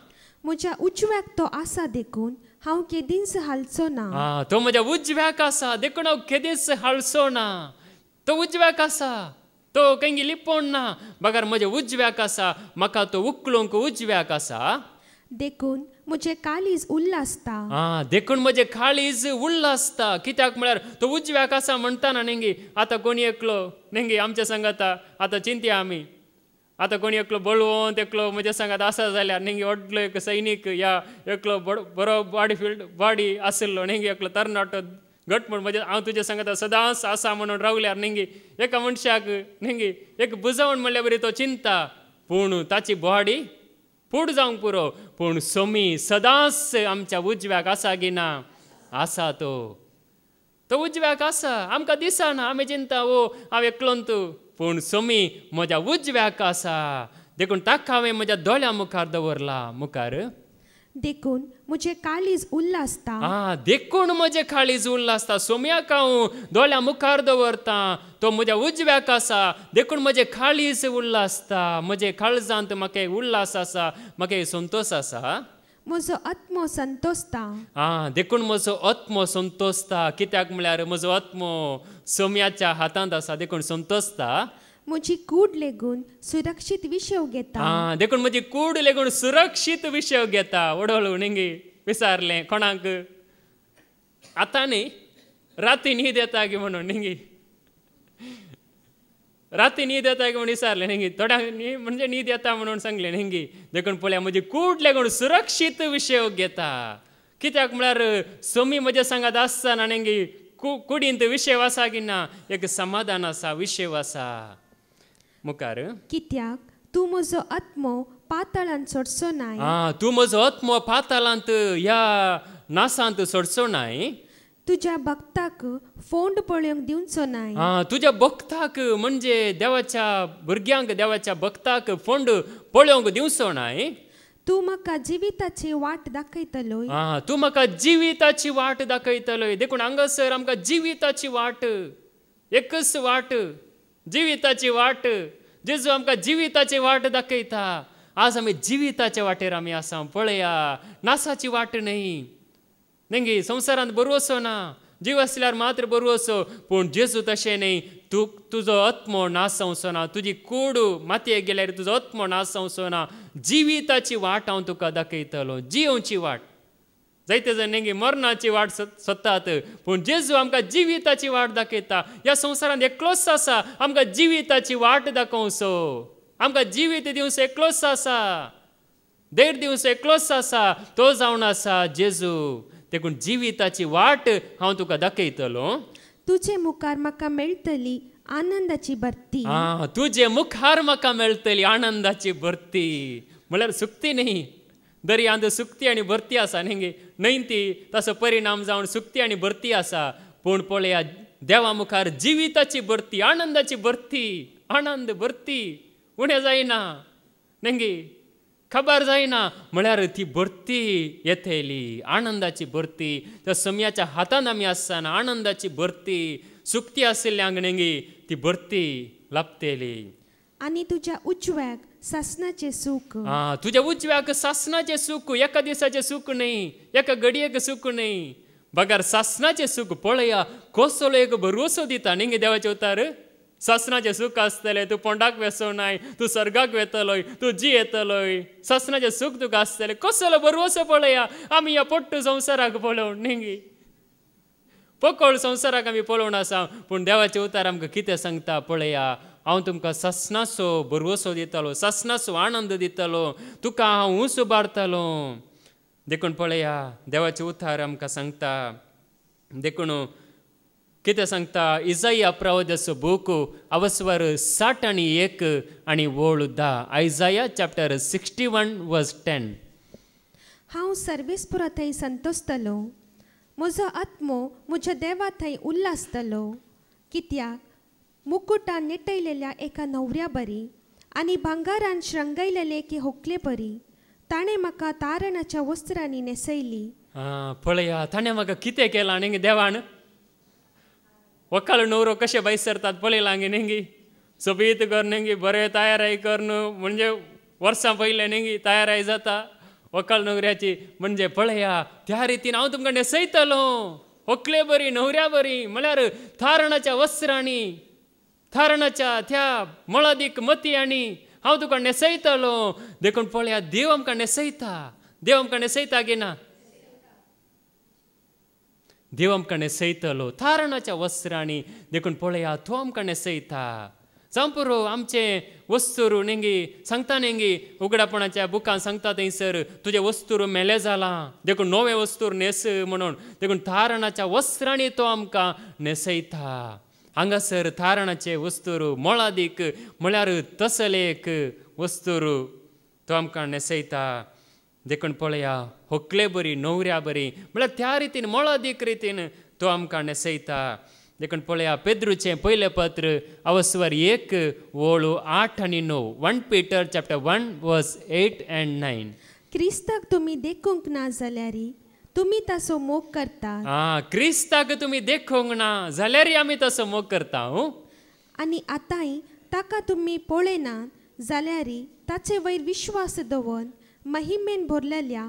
म्हज्या उजव्याक तो आसा देखून हांव केदींच हालचो ना. तो म्हज्या उजव्याक आसा देखून हांव केदींच हालचो ना. तो उजव्याक आसा, तो केंगी लिपोवन ना. बगार म्हज्या उजव्याक आसा, म्हाका तो उखलूंक उजव्याक आसा. देखून म्हजें काळीज उल्लासता. देखून म्हजें काळीज उल्लासता. कित्याक म्हळ्यार तो उजव्याक आसा म्हणटाना नेंगी आतां कोणी एकलो नेंगी आमच्या सांगाता आतां चिंतया आमी. आतां कोणी एकलो बळवंत एकलो म्हज्या सांगात आसा जाल्यार नेंगी व्हडलो एक सैनीक या एकलो बरो बॉडी आसलो नेंगी एकलो तरणाटो घटमूट म्हणजे हांव तुज्या सांगाता सदांच आसा म्हणून रावल्यार नेंगी एका मनशाक नेंगी एक बुजवण म्हणल्या बरी तो चिंता. पूण ताची बॉडी फूड जावंक पुरो. पूण सोमी सदांच आमच्या उजव्याक आसा की ना? आसा. तो उजव्याक आसा. आमकां दिसना, आमी चिंता ओ हांव एकलोंत, पूण सोमी म्हज्या उजव्याक आसा. देखून ताका हांवें म्हज्या दोळ्या मुखार दवरला. मुखार देखून म्हजें काळीज उल्लासता. देखून म्हजें काळीज उल्लासता. सोम्याक हांव दोळ्या मुखार दवरतां. तो म्हज्या उजव्याक आसा देखून म्हजें काळीज उल्लासता. म्हजे काळजांत म्हाका उल्लास आसा, म्हाका संतोष आसा. म्हजो आत्मो संतोषता. देखून म्हजो आत्मो संतोषता. कित्याक म्हळ्यार म्हजो आत्मो सोम्याच्या हातांत आसा देखून संतोषता. म्हजी कूड लेगून सुरक्षीत विशव घेता. देखून म्हजी कूड लेगून सुरक्षीत विशव घेता. हळू नेंगी विचारलें कोणाक आतां न्ही राती न्हीद येता गे म्हणून नेंगी राती न्हीद येता गे म्हणून विचारलें नेंगी. थोड्यांक न्ही म्हणजे न्हीद येता म्हणून सांगलें नेंगी. देखून पळया म्हजी कूड लेगून सुरक्षीत विशव घेता. कित्याक म्हळ्यार सोमी म्हज्या सांगात आसतना नेंगी कुडींत विशेव आसा की ना एक समाधान आसा विशेव आसा मुखार कित्याक तूं म्हजो आत्मो पाताळांत सोडचो नाय तूं म्हजो आत्मो पाताळांत ह्या नासांत सोडचो नाय तुज्या भक्ताक फोंड पळोवंक दिवचो नाय तुज्या भक्ताक म्हणजे देवाच्या भुरग्यांक देवाच्या भक्ताक फोंड पळोवंक दिवचो नाय तूं म्हाका जिविताची वाट दाखयतलोय तूं म्हाका जिविताची वाट दाखयतलोय देखून हांगासर आमकां जिविताची वाट एकच वाट जिविताची वाट जेजू आमकां जिविताची वाट दाखयता आज आमी जिविताच्या वाटेर आमी आसा पळया नासाची वाट न्ही नेंगी संवसारांत बरोवचो ना जीव आसल्यार मात्र बरोवचो पूण जेजू तशें न्ही तूं तुजो आत्मो नास जावचो ना तुजी कूड मातयेक गेल्यार तुजो आत्मो नास जावचो ना जिविताची वाट हांव तुका दाखयतलो जियोवची वाट जायते जण नेंगी मरणाची वाट सोदतात पूण जेजू आमकां जिविताची वाट दाखयता ह्या संवसारांत एकलोच आसा आमकां जिविताची वाट दाखोवचो आमकां जिवीत दिवचो एकलोच आसा देर दिवचो एकलोच आसा तो जावन आसा जेजू देखून जिविताची वाट हांव तुका दाखयतलो तुजे मुखार म्हाका मेळटली आनंदाची भरती तुजे मुखार म्हाका मेळटली आनंदाची भरती म्हळ्यार सुक्ती न्ही दर्यांत सुक्ती आनी भरती आसा न्ही न्हंयती तसो परिणाम जावन सुक्ती आनी भरती आसा पूण पळया देवा मुखार जिविताची भरती आनंदाची भरती आनंद भरती उणें जायना न्ही खबर जायना म्हळ्यार ती भरती येतली आनंदाची भरती त्या समयाच्या हातान आमी आसतना आनंदाची भरती सुक्ती आशिल्ल्यांक न्ही ती भरती लाभतली आनी तुज्या उजव्याक सासणाचें सूख तुज्या उजव्याक सासणाचें सूख एका दिसाचें सूख न्ही एका घडयेक सूख न्ही बगार सासणाचें सूख पळया कसलो एक भरवसो दिता न्ही देवाचे उतार सासणाचें सूख आसतलें तूं पोंडाक वेसोनाय तूं सर्गाक वेतलोय तूं जी येतलोय सासणाचें सूख तुका आसतलें कसलो बरवसो पळया आमी ह्या पोट्टू संवसाराक पळोवन न्ही पकळ संवसाराक आमी पळोवन आसा पूण देवाचे उतार आमकां कितें सांगता पळया हांव तुमकां सासणाचो बरवसो दितलो सासणाचो आनंद दितलो तुका हांव ऊंच उबारतलो देखून पळया देवाचे उतार आमकां सांगता देखून कितें सांगता इजाया प्रवादीचो बूक अवस्वर 61 आनी वोळ 10 आयजाया चॅप्टर 61 वर्स 10 हांव सर्वेस्पुरा थंय संतोस्तलो म्हजो आत्मो म्हज्या देवा थंय उल्हासतलो कित्याक मुकुटान नेटयलेल्या एका न्हवऱ्या बरी आनी भांगारान श्रंगयलेले एके होकले बरी ताणें म्हाका तारणाच्या वस्त्रांनी नेसयली पळया ताणें म्हाका कितें केलां न्ही देवान वकाल न्हवरो कशे भायर सरतात पळयलां न्ही सोबीत कर न्ही बरें तयाराय कर न्हू म्हणजे वर्सां पयले न्ही तयाराय जाता वकाल न्हवऱ्याची म्हणजे पळया त्या रितीन हांव तुमकां नेसयतलो व्हंकले बरी न्हवऱ्या बरी म्हळ्यार थारणाच्या वस्त्रांनी थारणाच्या त्या मळादीक मती आनी हांव तुका नेसयतलो देखून पळया देव आमकां नेसयता गे ना देव आमकां नेसयतलो थारणाच्या वस्त्रांनी देखून पळया तो आमकां नेसयता जावं पुरो आमचे वस्तूर न्ही सांगता न्ही उगडापणाच्या बुकान सांगता थंयसर तुजे वस्तूर मेले जालां देखून नवे वस्तूर नेस म्हणून देखून थारणाच्या वस्त्रांनी तो आमकां नेसयता हांगासर थारणाचे वस्तूर मोळादीक म्हळ्यार तसलेक वस्तूर तो आमकां नेसयता देखून पळया व्हंकले बरी न्हवऱ्या बरी म्हळ्यार त्या रितीन मोळादीक रितीन तो आमकां नेसयता देखून पळया पेद्रूचें पयलें पत्र अवस्वर 1 वोळ 8 आनी 9 1 Peter chapter 1 verse 8 and 9 क्रिस्ताक तुमी देखूंक ना जाल्यार तुमी ताचो मोग करतात क्रिस्ताक तुमी देखूंक ना जाल्यार आमी तसो मोग करता आनी आतांय ताका तुमी पळयना जाल्यार ताचे वयर विश्वास दवरून महिमेन भरलेल्या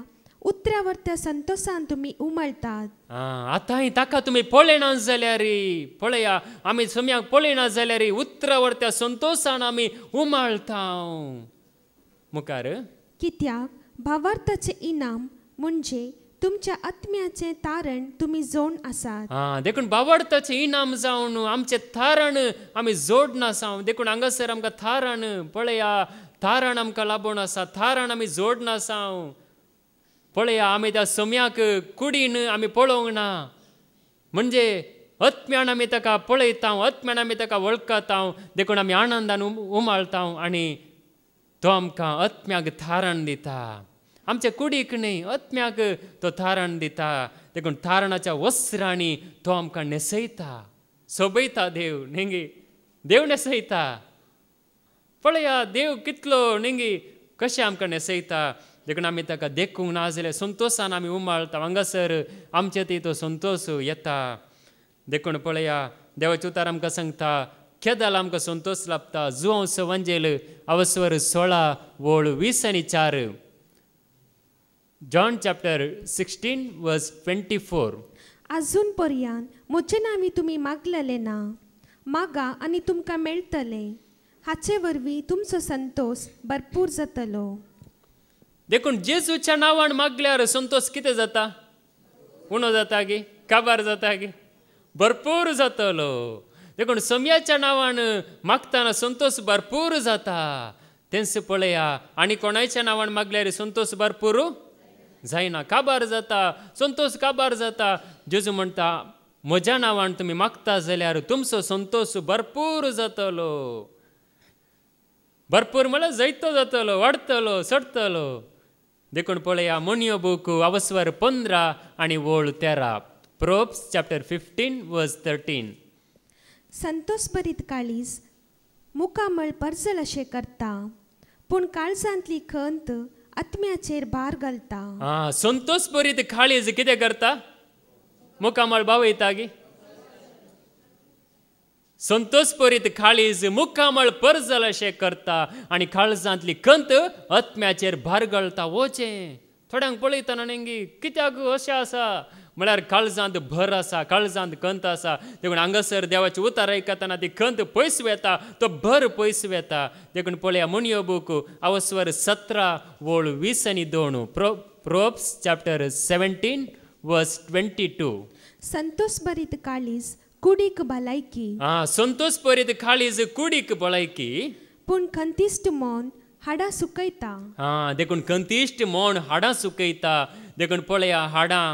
उतरावरत्या संतोषान तुमी उमळटात आतांय ताका तुमी पळयना जाल्यार पळया आमी सम्याक पळयना जाल्यार उतरावरत्या संतोषान आमी उमळटा मुखार कित्याक भावार्थाचें इनाम म्हणजे तुमच्या आत्म्याचें तारण तुमी जोड आसात देखून भावार्थाचें इनाम जावन आमचें थारण आमी जोडून आसा देखून हांगासर आमकां थारण पळया थारण आमकां लाबून आसा थारण आमी जोडून आसा पळया आमी त्या सम्याक कुडीन आमी पळोवंक ना म्हणजे आत्म्यान आमी ताका पळयता, आत्म्यान आमी ताका वळखता, देखून आमी आनंदान उमाळटा आनी तो आमकां आत्म्याक थारण दिता. आमच्या कुडीक न्ही, आत्म्याक तो थारण दिता. देखून थारणाच्या वस्त्रांनी तो आमकां न्हेसयता, सोबयता देव न्ही, देव न्हेसयता. पळया देव कितलो न्ही कशें आमकां न्हेसयता. देखून आमी ताका देखूंक ना जाल्यार संतोशान आमी उमाळटा. हांगासर आमचे ती तो संतोश येता. देखून पळया देवाचे उतार आमकां सांगता, केदाल आमकां संतोश लाभता. जुआंव वंजेल अवस्वर 16 वोळ 20 आनी 4. जॉन चॅप्टर 16 वर्स 24. अजून पर्यंत म्हजे नांवी तुमी मागलेले ना. मागा आनी तुमकां मेळटले. हाचे वरवीं तुमचो संतोष भरपूर जातलो. देखून जेजूच्या नांवान मागल्यार संतोष कितें जाता? उणो जाता गे, काबार जाता गे, भरपूर जातलो. देखून सोम्याच्या नांवान मागतना संतोष भरपूर जाता. तेंच पळया आनी कोणाच्या नांवान मागल्यार संतोष भरपूर जायना, काबार जाता, संतोष काबार जाता. जेजू म्हणटा म्हज्या नांवान तुमी मागता जाल्यार तुमचो संतोष भरपूर जातलो. भरपूर म्हळ्यार जैतो जातलो, वाडटलो, सडटलो. देखून पळया मोनियो बूक अवस्वर 15 आनी वोळ 13. प्रोब्स चॅप्टर 15 वर्स 13. संतोष भरीत काळीज मुखामळ पर्जल अशें करता, पूण काळजांतली खंत आत्म्याचेर भार घालता. संतोष भरीत काळीज कितें करता? मुखामळ बावयता गे. संतोष भरीत काळीज मुखामळ पर्जल अशें करता आनी काळजांतली खंत आत्म्याचेर भार घालता. वचें थोड्यांक पळयतना न्ही कित्याक अशें आसा म्हळ्यार काळजांत भर आसा, काळजांत खंत आसा. देखून हांगासर देवाची उतार आयकतना ती खंत पयस वेता, तो भर पयस वेता. देखून पळया मोनियो बूक अवस्वर 17 वोळ 20 आनी 2. प्रोब्स चॅप्टर 17 वर्स 22. संतोष भरीत काळीज कुडीक भलायकी. संतोष भरीत काळीज कुडीक भलायकी, पूण खंतिश्ट मौन हाडां सुकयता. देखून खंतिश्ट मौन हाडां सुकयता. देखून पळया हाडां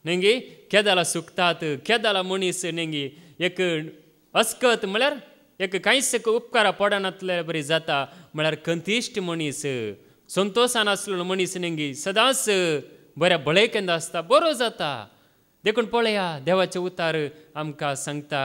न्ही केदाला सुकतात. केदाला मनीस न्ही एक अस्कत म्हळ्यार एक कांयच उपकारा पडनातले बरी जाता. म्हळ्यार खंतिश्ट मनीस, संतोशान आसलो मनीस न्ही सदांच बऱ्या भलायकेंत आसता, बरो जाता. देखून पळया देवाचे उतार आमकां सांगता.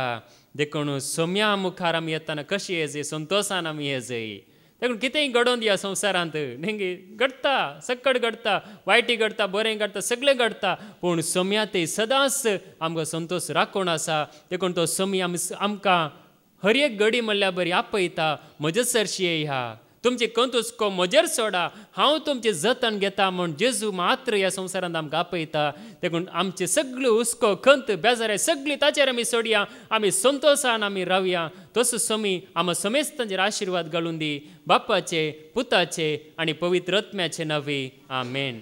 देखून सोम्या मुखार आमी येताना कशी येजय, संतोशान आमी येजय. देखून कितेंय घडोवन ह्या संवसारांत न्ही घडटा, सकट घडटा, वायटी घडटा, बरें घडटा, सगळें घडटा. पूण सोम्या ते सदांच आमकां संतोश राखून आसा. देखून तो सोमी आमकां हर एक घडी म्हणल्यार बरी आपयता. म्हजे सरशी ह्या तुमचे खंत हुस्को म्हजेर सोडा, हांव तुमचें जतन घेता म्हूण जेजू मात्र ह्या संवसारांत आमकां आपयता. देखून आमचे सगळे हुस्को खंत बेजारे सगळी ताचेर आमी सोडया, आमी संतोशान आमी रावया. तसो सोमी आमी समेस्तांचेर आशिर्वाद घालून दी. बापाचे, पुताचे आनी पवित्र आत्म्याचे नांवी. आमेन.